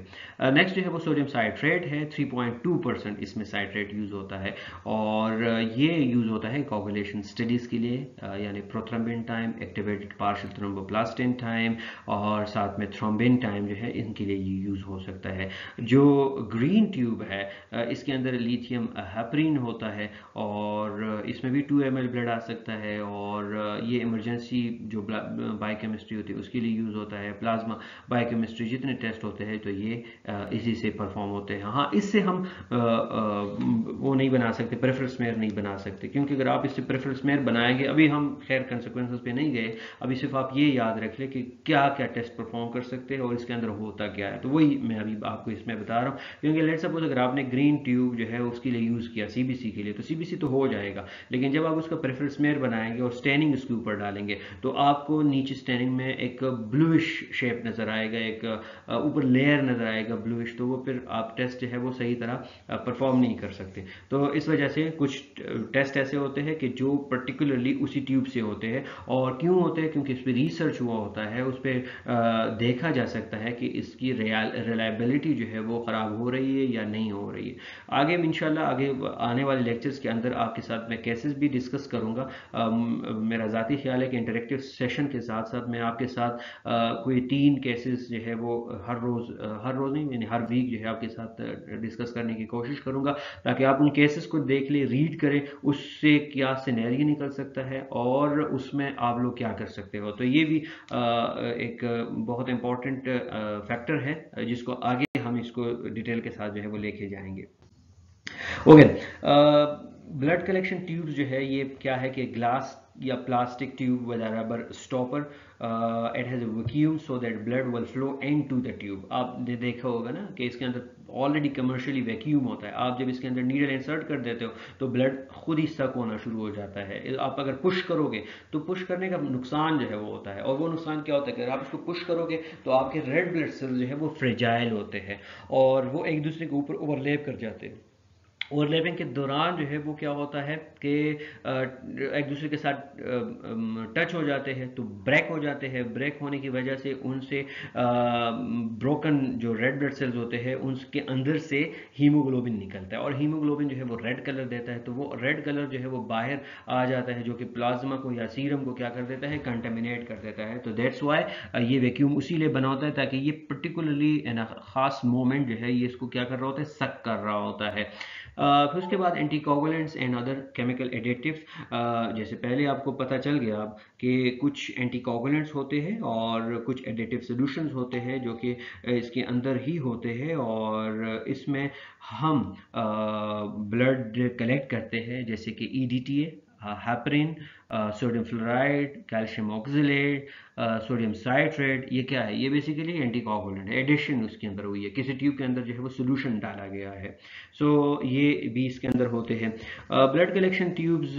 नेक्स्ट जो है वो सोडियम साइट्रेट है, 3.2% इसमें साइट्रेट यूज़ होता है, और ये यूज़ होता है कोगुलेशन स्टडीज़ के लिए, यानी prothrombin time, activated partial thromboplastin time, और साथ में थ्रोम्बिन टाइम जो है, इनके लिए ये यूज़ हो सकता है। जो ग्रीन ट्यूब है इसके अंदर लिथियम हेपरिन होता है, और इसमें भी 2 ml ब्लड आ सकता है, और ये इमरजेंसी जो बायोकेमिस्ट्री होती है उसके लिए यूज़ होता है। प्लाज्मा बायोकेमिस्ट्री जितने टेस्ट होते हैं तो ये इसी से परफॉर्म होते हैं। हाँ, इससे हम वो नहीं बना सकते, प्रेफरल स्मेयर नहीं बना सकते, क्योंकि अगर आप इससे प्रेफरल स्मेयर बनाएंगे, अभी हम खैर कंसिक्वेंसेस पे नहीं गए, अभी सिर्फ आप ये याद रख लें कि क्या क्या टेस्ट परफॉर्म कर सकते हैं और इसके अंदर होता क्या है, तो वही मैं अभी आपको इसमें बता रहा हूँ। क्योंकि लेट्स सपोज अगर आपने ग्रीन ट्यूब जो है उसके लिए यूज़ किया CBC के लिए, तो CBC तो हो जाएगा, लेकिन जब आप उसका प्रेफरल स्मेयर बनाएंगे और स्टेनिंग उसके ऊपर डालेंगे, तो आपको नीचे स्टेनिंग में एक ब्लूइश शेप नज़र आएगा, एक ऊपर लेयर नज़र आएगा ब्लूइश, तो वो फिर आप टेस्ट जो है वो सही तरह परफॉर्म नहीं कर सकते। तो इस वजह से कुछ टेस्ट ऐसे होते हैं कि जो पर्टिकुलरली उसी ट्यूब से होते हैं, और क्यों होते हैं, क्योंकि इस पर रिसर्च हुआ होता है, उस पर देखा जा सकता है कि इसकी रिलायबिलिटी जो है वो ख़राब हो रही है या नहीं हो रही है। आगे इंशाल्लाह आगे आने वाले लेक्चर्स के अंदर आपके साथ मैं केसेस भी डिस्कस करूँगा। मेरा ज़ाती ख्याल है कि इंटरेक्टिव सेशन के साथ साथ मैं आपके साथ कोई 3 केसेस जो है वो हर रोज़ नहीं, यानी हर वीक जो है आपके साथ डिस्कस करने की कोशिश करूँगा, ताकि आप उन केसेस को देख लें, रीड करें, उससे क्या सिनेरियो निकल सकता है और उसमें आप लोग क्या कर सकते हो। तो ये भी एक बहुत इम्पॉर्टेंट फैक्टर है जिसको आगे हम इसको डिटेल के साथ जो है वो लेके जाएंगे। ओके, ब्लड कलेक्शन ट्यूब्स जो है ये क्या है कि ग्लास या plastic tube with rubber stopper, it has a vacuum so that blood will flow into the tube. आपने देखा होगा ना कि इसके अंदर ऑलरेडी कमर्शियली वैक्यूम होता है, आप जब इसके अंदर नीडल इंसर्ट कर देते हो तो ब्लड खुद ही सक होना शुरू हो जाता है। आप अगर पुश करोगे तो पुश करने का नुकसान जो है वो होता है, और वो नुकसान क्या होता है कि अगर आप इसको पुश करोगे तो आपके रेड ब्लड सेल्स जो है वो फ्रेजाइल होते हैं और वो एक दूसरे के ऊपर ओवरलैप कर जाते हैं। ओवरलैपिंग के दौरान जो है वो क्या होता है कि एक दूसरे के साथ टच हो जाते हैं तो ब्रेक हो जाते हैं। ब्रेक होने की वजह से उनसे ब्रोकन जो रेड ब्लड सेल्स होते हैं उनके अंदर से हीमोग्लोबिन निकलता है, और हीमोग्लोबिन जो है वो रेड कलर देता है। तो वो रेड कलर जो है वो बाहर आ जाता है, जो कि प्लाज्मा को या सीरम को क्या कर देता है, कंटेमिनेट कर देता है। तो दैट्स वाई ये वैक्यूम उसी लिए बना होता है ताकि ये पर्टिकुलरली खास मोमेंट जो है ये इसको क्या कर रहा होता है, सक कर रहा होता है। फिर उसके बाद anticoagulants and other chemical additive, जैसे पहले आपको पता चल गया अब कि कुछ एंटीकोगुलेंट्स होते हैं और कुछ एडिटिव सॉल्यूशंस होते हैं जो कि इसके अंदर ही होते हैं, और इसमें हम ब्लड कलेक्ट करते हैं जैसे कि EDTA, heparin, sodium fluoride, calcium oxalate, sodium citrate. ये क्या है, ये बेसिकली एंटीकोगुलेंट है, एडिशन उसके अंदर हुई है, किसी ट्यूब के अंदर जो है वो सोल्यूशन डाला गया है। सो ये भी इसके अंदर होते हैं। Blood collection tubes,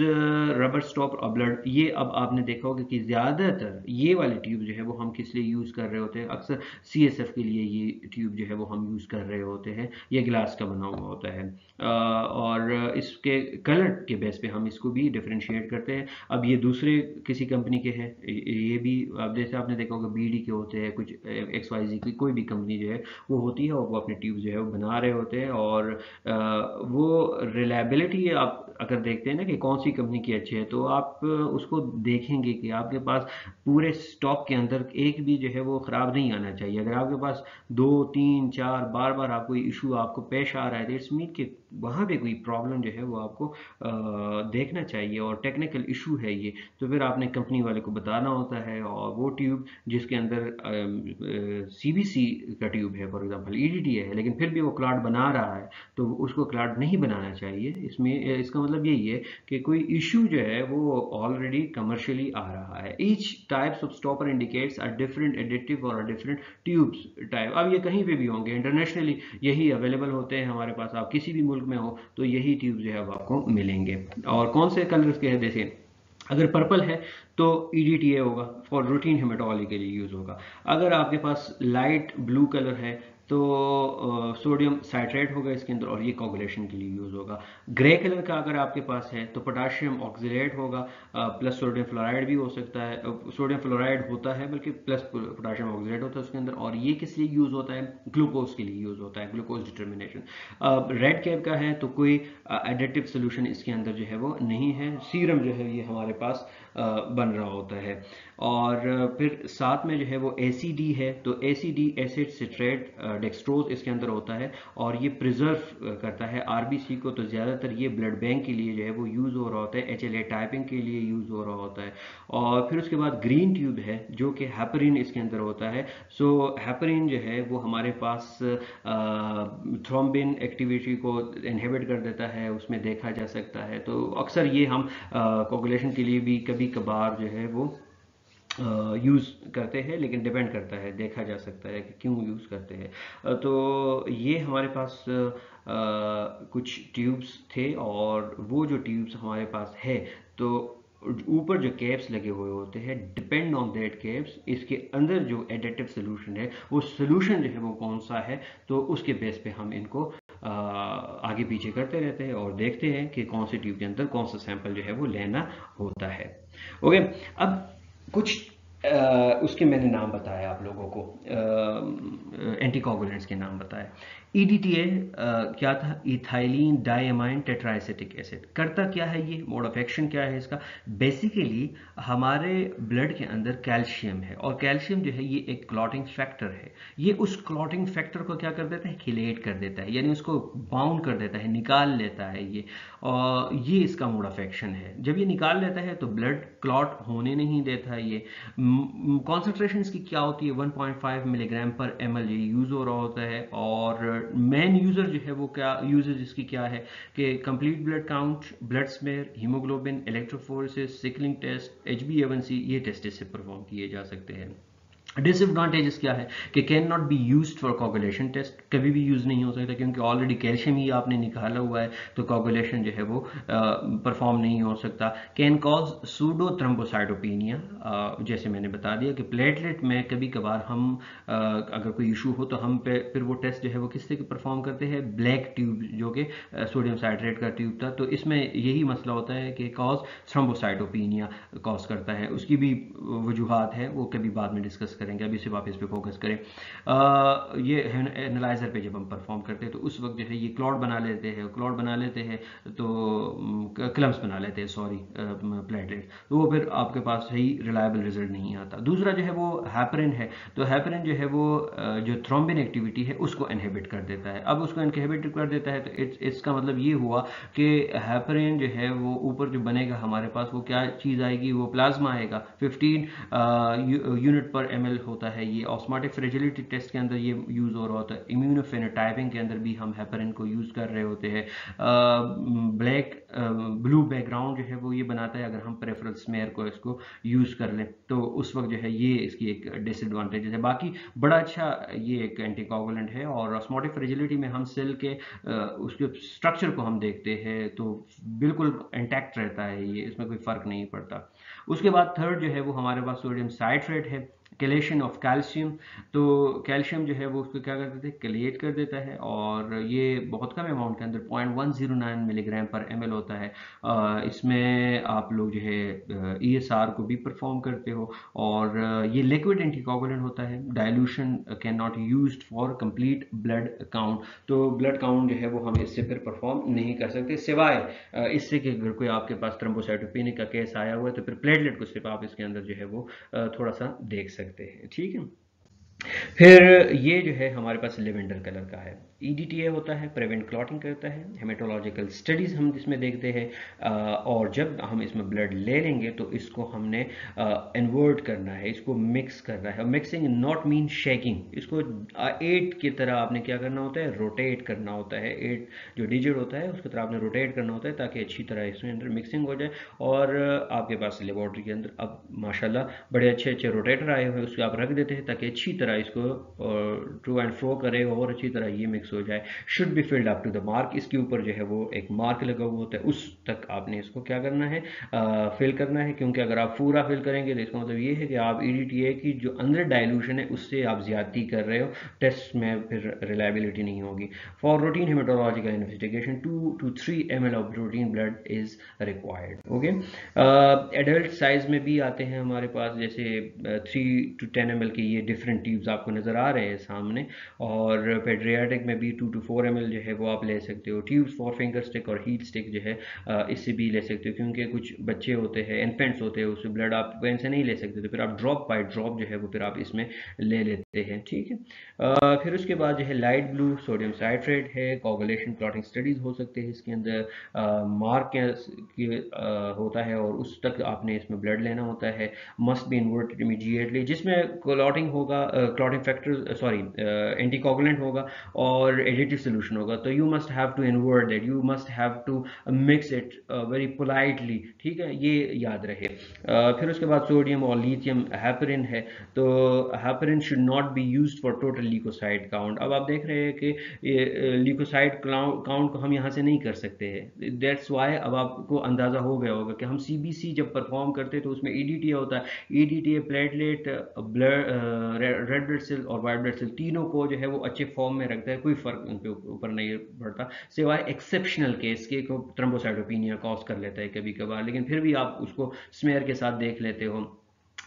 rubber stop और ब्लड, ये अब आपने देखा होगा कि ज़्यादातर ये वाले ट्यूब जो है वो हम किस लिए यूज़ कर रहे होते हैं, अक्सर CSF के लिए ये ट्यूब जो है वो हम यूज़ कर रहे होते हैं। ये ग्लास का बना हुआ होता है और इसके कलर के बेस पे हम इसको भी डिफ्रेंशिएट करते हैं। अब ये दूसरे किसी कंपनी के हैं, ये भी अब जैसे आपने देखा होगा BD के होते हैं, कुछ XYZ की कोई भी कंपनी जो है वो होती है और वो अपने ट्यूब जो है वो बना रहे होते हैं, और वो रिलायबिलिटी आप अगर देखते हैं ना कि कौन सी कंपनी की अच्छी है तो आप उसको देखेंगे कि आपके पास पूरे स्टॉक के अंदर एक भी जो है वो ख़राब नहीं आना चाहिए। अगर आपके पास 2 3 4 बार बार आपको इशू आपको पेश आ रहा है तो इट्स मीन कि वहाँ पे कोई प्रॉब्लम जो है वो आपको देखना चाहिए और टेक्निकल इशू है ये, तो फिर आपने कंपनी वाले को बताना होता है। और वो ट्यूब जिसके अंदर CBC का ट्यूब है, फॉर एग्जांपल EDTA है, लेकिन फिर भी वो क्लॉट बना रहा है तो उसको क्लॉट नहीं बनाना चाहिए। इसमें इसका मतलब यही है कि कोई इशू जो है वो ऑलरेडी कमर्शियली आ रहा है। Each types of stopper indicates are different additive और डिफरेंट ट्यूब्स टाइप। अब ये कहीं पे भी होंगे, इंटरनेशनली यही अवेलेबल होते हैं हमारे पास, आप किसी भी मुल्क में हो तो यही ट्यूब जो है अब आपको मिलेंगे। और कौन से कलर्स के हैं, जैसे अगर पर्पल है तो EDTA होगा, फॉर रूटीन हेमेटोलॉजी के लिए यूज़ होगा। अगर आपके पास लाइट ब्लू कलर है तो सोडियम साइट्रेट होगा इसके अंदर और ये कोगुलेशन के लिए यूज़ होगा। ग्रे कलर का अगर आपके पास है तो पोटाशियम ऑक्सीलेट होगा, प्लस सोडियम फ्लोराइड भी हो सकता है, सोडियम फ्लोराइड होता है बल्कि प्लस पोटाशियम ऑक्सीलेट होता है उसके अंदर, और ये किस लिए यूज़ होता है, ग्लूकोज के लिए यूज़ होता है, ग्लूकोज डिटर्मिनेशन। रेड कैप का है तो कोई एडिटिव सोल्यूशन इसके अंदर जो है वो नहीं है, सीरम जो है ये हमारे पास बन रहा होता है। और फिर साथ में जो है वो ACD है तो ACD एसिड सिट्रेट डेक्सट्रोज इसके अंदर होता है और ये प्रिजर्व करता है RBC को। तो ज़्यादातर ये ब्लड बैंक के लिए जो है वो यूज़ हो रहा होता है, HLA टाइपिंग के लिए यूज़ हो रहा होता है। और फिर उसके बाद ग्रीन ट्यूब है जो कि हेपरिन इसके अंदर होता है। सो हेपरिन जो है वो हमारे पास थ्रोम्बिन एक्टिविटी को इनहिबिट कर देता है, उसमें देखा जा सकता है। तो अक्सर ये हम कोगुलेशन के लिए भी कभी कभार जो है वो यूज़ करते हैं, लेकिन डिपेंड करता है, देखा जा सकता है कि क्यों यूज़ करते हैं। तो ये हमारे पास कुछ ट्यूब्स थे, और वो जो ट्यूब्स हमारे पास है तो ऊपर जो कैप्स लगे हुए होते हैं, डिपेंड ऑन दैट कैप्स इसके अंदर जो एडिटिव सोल्यूशन है वो सोल्यूशन जो है वो कौन सा है, तो उसके बेस पे हम इनको आगे पीछे करते रहते हैं और देखते हैं कि कौन से ट्यूब के अंदर कौन सा सैंपल जो है वो लेना होता है। ओके, अब कुछ उसके मैंने नाम बताया आप लोगों को, एंटीकोगुलेंट्स के नाम बताए। EDTA क्या था, इथाइलिन डाइअमाइन टेट्राएसिटिक एसिड। करता क्या है ये, मोड ऑफ एक्शन क्या है इसका, बेसिकली हमारे ब्लड के अंदर कैल्शियम है और कैल्शियम जो है ये एक क्लॉटिंग फैक्टर है। ये उस क्लॉटिंग फैक्टर को क्या कर देता है, खिलेट कर देता है, यानी उसको बाउंड कर देता है, निकाल लेता है ये, और ये इसका मोड ऑफ एक्शन है। जब ये निकाल लेता है तो ब्लड क्लॉट होने नहीं देता है। ये कॉन्सेंट्रेशन इसकी क्या होती है, 1.5 मिलीग्राम पर ml ये यूज़ हो रहा होता है। और मेन यूज़र जो है वो क्या यूजेज इसकी क्या है कि complete blood count, blood smear, haemoglobin, electrophoresis, sickling test, HbA1c, ये टेस्ट इससे परफॉर्म किए जा सकते हैं। डिसएडवांटेजेस क्या है कि can not be used for coagulation test, कभी भी यूज़ नहीं हो सकता क्योंकि ऑलरेडी कैल्शियम ही आपने निकाला हुआ है, तो कोगुलेशन जो है वो परफॉर्म नहीं हो सकता। कैन कॉज सूडो थ्रोम्बोसाइटोपेनिया, जैसे मैंने बता दिया कि प्लेटलेट में कभी कभार हम अगर कोई इशू हो तो हम पे फिर वो टेस्ट जो है वो किस से परफॉर्म करते हैं, ब्लैक ट्यूब जो कि सोडियम साइट्रेट का ट्यूब था, तो इसमें यही मसला होता है कि कॉज थ्रोम्बोसाइटोपेनिया कॉज करता है। उसकी भी वजूहात है, वो कभी बाद में डिस्कस करेंगे, अभी सिर्फ आप इस पे फोकस करें। ये एनालाइजर पे जब हम परफॉर्म करते हैं तो उस वक्त जो है ये क्लॉट बना लेते हैं, तो क्लम्स बना लेते हैं, सॉरी प्लेटलेट, तो वो फिर आपके पास सही रिलायबल रिजल्ट नहीं आता। दूसरा जो है वो हैपरिन है, तो हैपरिन जो है वो जो थ्रोम्बिन एक्टिविटी है उसको इनहिबिट कर देता है। अब उसको इनहिबिट कर देता है तो इसका मतलब ये हुआ कि हैपरिन जो है वो ऊपर जो बनेगा हमारे पास, वो क्या चीज़ आएगी, वो प्लाज्मा आएगा। 15 यूनिट पर ml होता है ये। ऑस्मोटिक फ्रेजिलिटी टेस्ट के अंदर ये यूज़ हो रहा होता है। इम्यूनोफेनोटाइपिंग के अंदर भी हम हेपरिन को यूज़ कर रहे होते हैं। ब्लू बैकग्राउंड जो है वो ये बनाता है अगर हम प्रेफरल स्मेयर को इसको यूज़ कर लें, तो उस वक्त जो है ये इसकी एक डिसएडवांटेज है। बाकी बड़ा अच्छा ये एक एंटीकोगुलेंट है। और ऑस्मोटिक फ्रेजिलिटी में हम सेल के उसके स्ट्रक्चर को हम देखते हैं तो बिल्कुल इंटैक्ट रहता है ये, इसमें कोई फ़र्क नहीं पड़ता। उसके बाद थर्ड जो है वो हमारे पास सोडियम साइट्रेट है, केलेशन ऑफ कैल्शियम। तो कैल्शियम जो है वो उसको क्या कर देते हैं, केलेट कर देता है, और ये बहुत कम अमाउंट के अंदर 0.109 मिलीग्राम पर ml होता है। इसमें आप लोग जो है ESR को भी परफॉर्म करते हो, और ये लिक्विड एंटीकोगुलेंट होता है। Dilution can not used for complete blood count, तो ब्लड काउंट जो है वो हम इससे फिर परफॉर्म नहीं कर सकते, सिवाय इससे कि अगर कोई आपके पास थ्रोम्बोसाइटोपेनिया का केस आया हुआ है तो फिर प्लेटलेट को सिर्फ आप इसके अंदर जो है वो थोड़ा सा देख सकते हैं, ठीक है। फिर ये जो है हमारे पास लेवेंडर कलर का है। EDTA होता है, प्रिवेंट क्लॉटिंग करता है। हेमेटोलॉजिकल स्टडीज़ हम इसमें देखते हैं, और जब हम इसमें ब्लड ले लेंगे तो इसको हमने इन्वर्ट करना है, इसको मिक्स करना है। मिक्सिंग नॉट मीन शेकिंग, इसको एट की तरह आपने क्या करना होता है, रोटेट करना होता है। एट जो डिजिट होता है उसकी तरह आपने रोटेट करना होता है ताकि अच्छी तरह इसमें अंदर मिक्सिंग हो जाए। और आपके पास लेबोरेटरी के अंदर अब माशाल्लाह बड़े अच्छे अच्छे रोटेटर आए हुए हैं, उसको आप रख देते हैं ताकि अच्छी तरह इसको टू एंड फ्रो करे और अच्छी तरह ये मिक्स हो जाए। Should be filled up to the mark, इसके ऊपर जो है वो एक मार्क लगा हुआ होता है, उस तक आपने इसको क्या करना है, फिल करना है। क्योंकि अगर आप पूरा फिल करेंगे तो इसका मतलब ये है कि आप EDTA की जो अंदर डाइल्यूशन है उससे आप ज्यादती कर रहे हो, टेस्ट में फिर रिलायबिलिटी नहीं होगी। For routine haematological investigation 2 to 3 ml of routine blood is required. Okay, adult size में भी आते हैं हमारे पास, जैसे 3 to 10 ml के ये डिफरेंट ट्यूब्स आपको नज़र आ रहे हैं सामने। और पेडियाट्रिक में भी 2 to 4 ml जो है वो आप ले सकते हो। ट्यूब्स फॉर फिंगर स्टिक और हीट स्टिक जो है इससे भी ले सकते हो, क्योंकि कुछ बच्चे होते हैं, इन्फेंट्स होते हैं, उससे ब्लड आप पेन से नहीं ले सकते, तो फिर आप ड्रॉप बाय ड्रॉप जो है वो फिर आप इसमें ले लेते हैं, ठीक है। फिर उसके बाद जो है लाइट ब्लू सोडियम साइट्रेट है। कोगुलेशन क्लॉटिंग स्टडीज़ हो सकते हैं इसके अंदर, मार्क होता है और उस तक आपने इसमें ब्लड लेना होता है। मस्ट बी इन्वर्टेड इमीडिएटली, जिसमें क्लॉटिंग होगा, क्लॉटिंग फैक्टर सॉरी एंटीकोगुलेंट होगा और एडिटिव सोल्यूशन होगा, तो you must have to invert that, you must have to mix it very politely, ठीक है, ये याद रहे। फिर उसके बाद सोडियम और लिथियम हैपरिन है, तो heparin should not be used for total leucocyte count. अब आप देख रहे हैं कि ल्यूकोसाइट काउंट को हम यहाँ से नहीं कर सकते हैं, दैट्स वाई अब आपको अंदाज़ा हो गया होगा कि हम CBC जब परफॉर्म करते हैं तो उसमें EDTA होता है। EDTA platelet, blood, red blood cell और वाइट ब्लड सेल तीनों को जो है वो अच्छे फॉर्म में रखता है, कोई फर्क उनके ऊपर नहीं पड़ता, सिवाय एक्सेप्शनल केस के को थ्रोम्बोसाइटोपेनिया कॉज कर लेता है कभी कभार, लेकिन फिर भी आप उसको स्मेयर के साथ देख लेते हो।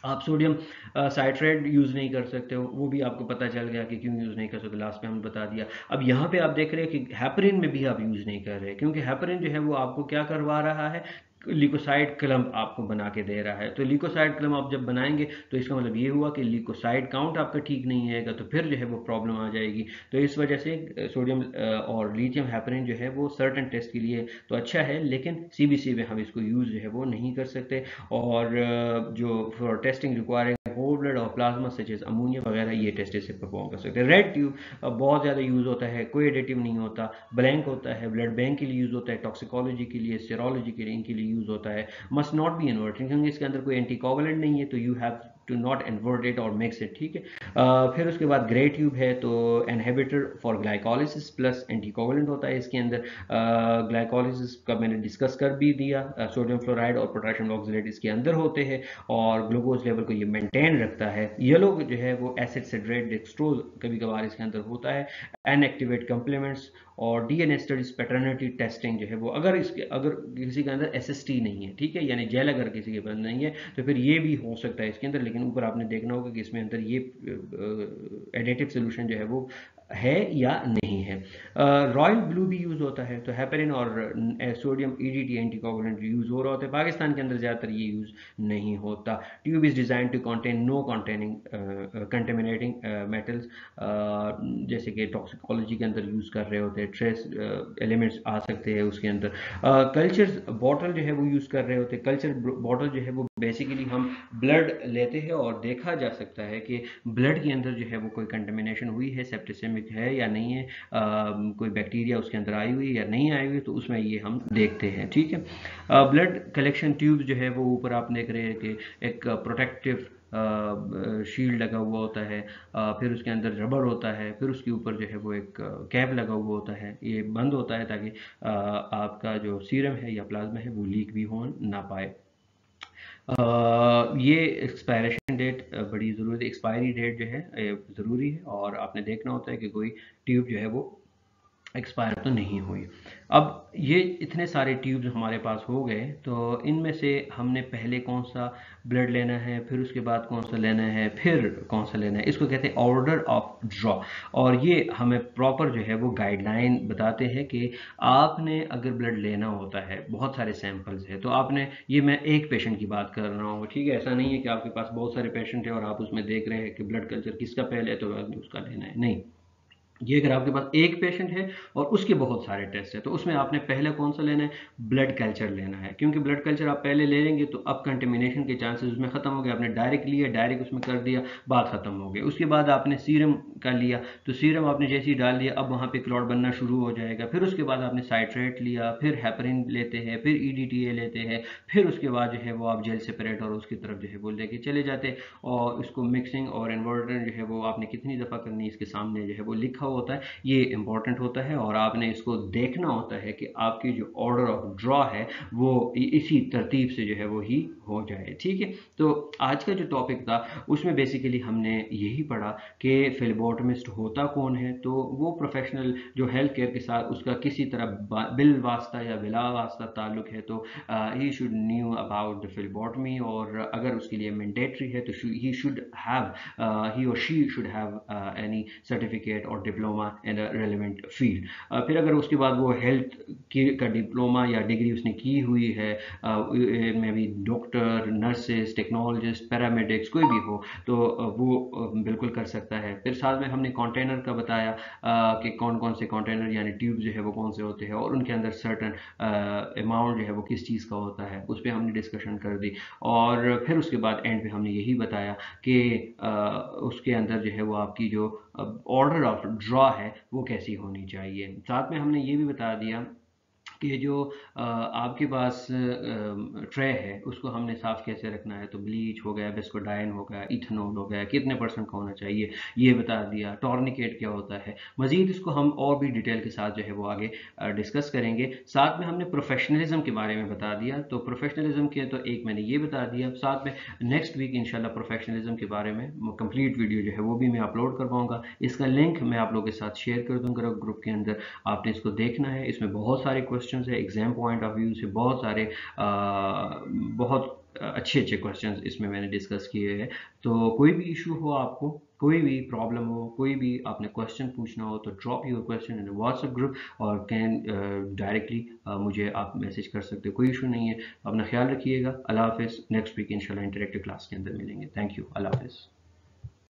आप सोडियम साइट्रेट यूज़ नहीं कर सकते हो, वो भी आपको पता चल गया कि क्यों यूज़ नहीं कर सकते, लास्ट में हमने बता दिया। अब यहाँ पे आप देख रहे हैं कि हैपरिन में भी आप यूज़ नहीं कर रहे, क्योंकि हैपरिन जो है वो आपको क्या करवा रहा है, लिकोसाइड क्लम्प आपको बना के दे रहा है। तो लिकोसाइड क्लम्प आप जब बनाएंगे तो इसका मतलब ये हुआ कि लिकोसाइड काउंट आपका ठीक नहीं आएगा, तो फिर जो है वो प्रॉब्लम आ जाएगी। तो इस वजह से सोडियम और लिथियम हैपरिन जो है वो सर्टेन टेस्ट के लिए तो अच्छा है, लेकिन CBC में हम इसको यूज़ जो है वो नहीं कर सकते। और जो for testing requiring whole blood और प्लाज्मा सच एज अमोनिया वगैरह, ये टेस्ट इससे परफॉर्म कर सकते हैं। रेड ट्यूब बहुत ज़्यादा यूज़ होता है, कोई एडिटिव नहीं होता, ब्लैंक होता है, ब्लड बैंक के लिए यूज़ होता है, टॉक्सिकोलॉजी के लिए, सीरोलॉजी के लिए, इनके लिए यूज़ होता है। मस्ट नॉट बी इन्वर्टेड, क्योंकि इसके अंदर कोई एंटीकोगुलेंट नहीं है, तो you have to not invert it or mix it, ٹھیک ہے. پھر اس کے بعد گرے ٹیوب ہے تو انہیبیٹر فار گلائکولیسس پلس اینٹی کوولنٹ ہوتا ہے اس کے اندر. گلائکولیسس کا میں نے ڈسکس کر بھی دیا. سوڈیم فلورائڈ اور پوٹاشیم آکسیلیٹ اس کے اندر ہوتے ہیں اور گلوکوز لیول کو یہ مینٹین رکھتا ہے. یلو جو ہے وہ ایسڈ سیڈریٹ ڈیکسٹروز کبھی کبھار اس کے اندر ہوتا ہے. این ایکٹیویٹ کمپلیمنٹس اور ڈی این اے اسٹڈیز پیٹرنٹی ٹیسٹنگ جو ہے وہ اگر کسی کے اندر ایس ایس ٹی نہیں ہے, ٹھیک ہے, یعنی جیل اگر کسی کے پاس نہیں ہے تو پھر یہ بھی ہو سکتا ہے اس کے اندر, لیکن اوپر آپ نے دیکھنا ہوگا کہ اس میں اندر یہ ایڈیٹو سولوشن جو ہے وہ ہے یا نہیں ہے. رائل بلو بھی یوز ہوتا ہے تو ہیپرین اور sodium E D T anticoagulant use ہو رہا ہوتا ہے. پاکستان کے اندر زیادہ تر یہ یوز نہیں ہوتا. Tube is design to contain no contaminating metals, جیسے کہ ٹاکسیکولوجی کے اندر یوز کر رہے ہوتے ہیں, ٹریس ایلیمنٹس آ سکتے ہیں اس کے اندر. کلچر باٹل جو ہے وہ یوز کر رہے ہوتے ہیں. کلچر باٹل جو ہے وہ بیسیکلی ہم بلڈ لیتے ہیں اور دیکھا جا سکتا ہے کہ بلڈ کے اندر جو ہے وہ کوئی کنٹامینیشن ہوئی ہے, سیپٹیسیمک ہے یا نہیں ہے, کوئی بیکٹیریا اس کے اندر آئی ہوئی یا نہیں آئی ہوئی, تو اس میں یہ ہم دیکھتے ہیں, ٹھیک ہے. بلڈ کلیکشن ٹیوب جو ہے وہ اوپر آپ دیکھ رہے ہیں کہ ایک پروٹیکٹیو شیلڈ لگا ہوا ہوتا ہے, پھر اس کے اندر ربڑ ہوتا ہے, پھر اس کے اوپر جو ہے وہ ایک کیپ لگا ہوا ہوتا ہے. یہ بند ہوتا ہے تاکہ آپ کا جو سیرم ہے یا پلازما ہے وہ لیک بھی ہو نہ پائے. یہ ایکسپائریشن ڈیٹ بڑی ضروری, ایکسپائری ڈیٹ جو ہے ضروری ہے, اور آپ نے دیکھنا ہوتا ہے کہ کوئی ٹیوب جو ہے وہ ایکسپائر تو نہیں ہوئی. اب یہ اتنے سارے ٹیوبز ہمارے پاس ہو گئے, تو ان میں سے ہم نے پہلے کون سا بلڈ لینا ہے, پھر اس کے بعد کون سا لینا ہے, پھر کون سا لینا ہے, اس کو کہتے ہیں آرڈر آف ڈرا. اور یہ ہمیں پراپر جو ہے وہ گائیڈ لائن بتاتے ہیں کہ آپ نے اگر بلڈ لینا ہوتا ہے, بہت سارے سیمپلز ہیں, تو آپ نے, یہ میں ایک پیشنٹ کی بات کر رہا ہوں, ٹھیک ہے, ایسا نہیں ہے کہ آپ کے پاس بہت سارے پیشنٹ ہیں اور آپ اس میں دیکھ رہے ہیں کہ بلڈ کلچر کس کا پہلے ہے تو اس کا لینا ہے. نہیں, یہ اگر آپ کے پاس ایک پیشنٹ ہے اور اس کے بہت سارے ٹیسٹ ہیں تو اس میں آپ نے پہلے کون سا لینا ہے, بلڈ کلچر لینا ہے, کیونکہ بلڈ کلچر آپ پہلے لے لیں گے تو اب کنٹامینیشن کے چانسز اس میں ختم ہو گئے. آپ نے ڈائریکٹ لیا, ڈائریکٹ اس میں کر دیا, بات ختم ہو گئی. اس کے بعد آپ نے سیرم کا لیا, تو سیرم آپ نے جیسے ہی ڈال دیا اب وہاں پہ کلوٹ بننا شروع ہو جائے گا. پھر اس کے بعد آپ نے سائٹریٹ لیا, پھر ہیپرین لیتے ہیں, پھر ای ڈی ٹی اے لیتے ہیں, پھر اس کے بعد جو ہے وہ آپ جیل سیپریٹ اور اس کی طرف جو ہے وہ لے کے چلے جاتے, اور اس کو مکسنگ اور انورٹر جو ہے وہ آپ نے کتنی دفعہ کرنی اس کے سامنے جو ہے وہ لکھا ہوتا ہے. یہ امپورٹنٹ ہوتا ہے, اور آپ نے اس کو دیکھنا ہوتا ہے کہ آپ کی جو آرڈر آف ڈرا ہے وہ اسی ترتیب سے جو ہے وہ ہی ہو جائے, ٹھیک ہے. تو آج کا جو ٹاپک تھا اس میں بیسیکلی ہم نے یہی پڑھا کہ فلیبوٹمسٹ ہوتا کون ہے. تو وہ پروفیشنل جو ہیلتھ کیئر کے ساتھ اس کا کسی طرح بال واسطہ یا بلا واسطہ تعلق ہے, تو he should know about the phlebotomy, اور اگر اس کے لیے مینڈیٹری ہے تو ہی شوڈ ہیو, ہی اور she should have any certificate اور diploma in a relevant field. پھر اگر اس کے بعد وہ ہیلتھ کا ڈپلوما یا ڈگری اس نے کی ہوئی ہے, میں بھی ڈاکٹر, نرسز, ٹیکنالوجسٹ, پیرامیڈکس کوئی بھی ہو, تو وہ بالکل کر سکتا ہے. پھر ساتھ میں ہم نے کانٹینر کا بتایا کہ کون کون سے کانٹینر یعنی ٹیوب جو ہے وہ کون سے ہوتے ہیں, اور ان کے اندر سرٹن اماؤنٹ جو ہے وہ کس چیز کا ہوتا ہے, اس پہ ہم نے ڈسکشن کر دی. اور پھر اس کے بعد اینڈ پہ ہم نے یہی بتایا کہ اس کے اندر جو ہے وہ آپ کی جو آرڈر آف ڈرا ہے وہ کیسی ہونی چاہیے. ساتھ میں ہم نے یہ بھی بتا دیا کہ جو آپ کے پاس ٹرے ہے اس کو ہم نے صاف کیسے رکھنا ہے. تو بلیچ ہو گیا, بیسکوڈائن ہو گیا, ایتھنول ہو گیا, کتنے پرسنٹ کا ہونا چاہیے یہ بتا دیا. ٹورنیکیٹ کیا ہوتا ہے, مزید اس کو ہم اور بھی ڈیٹیل کے ساتھ جو ہے وہ آگے ڈسکس کریں گے. ساتھ میں ہم نے پروفیشنلزم کے بارے میں بتا دیا, تو پروفیشنلزم کے تو ایک میں نے یہ بتا دیا. ساتھ میں نیکسٹ ویک انشاءاللہ پروفیشنلزم کے بارے میں کمپلیٹ ویڈیو جو ہے وہ بھی میں اپلوڈ کرواؤں گا. اس کا لنک میں آپ لوگوں کے ساتھ شیئر کر دوں گا گروپ کے اندر, آپ نے اس کو دیکھنا ہے. اس میں بہت سارے کوشچنز ہیں ایگزام پوائنٹ آف ویو سے, بہت سارے بہت اچھے کوشچنز اس میں نے ڈسکس کیے ہیں. تو کوئی بھی ایشو ہو, آپ کو کوئی بھی پرابلم ہو, کوئی بھی آپ نے کوشچن پوچھنا ہو, تو drop your question in what's app group, اور کین ڈائریکٹلی مجھے آپ میسج کر سکتے, کوئی ایشو نہیں ہے. اپنا خیال رکھیے گا. اللہ حافظ. نیکسٹ ویک انشاءاللہ انٹریکٹیو کلاس کے اندر ملیں گے. Thank you. اللہ حافظ.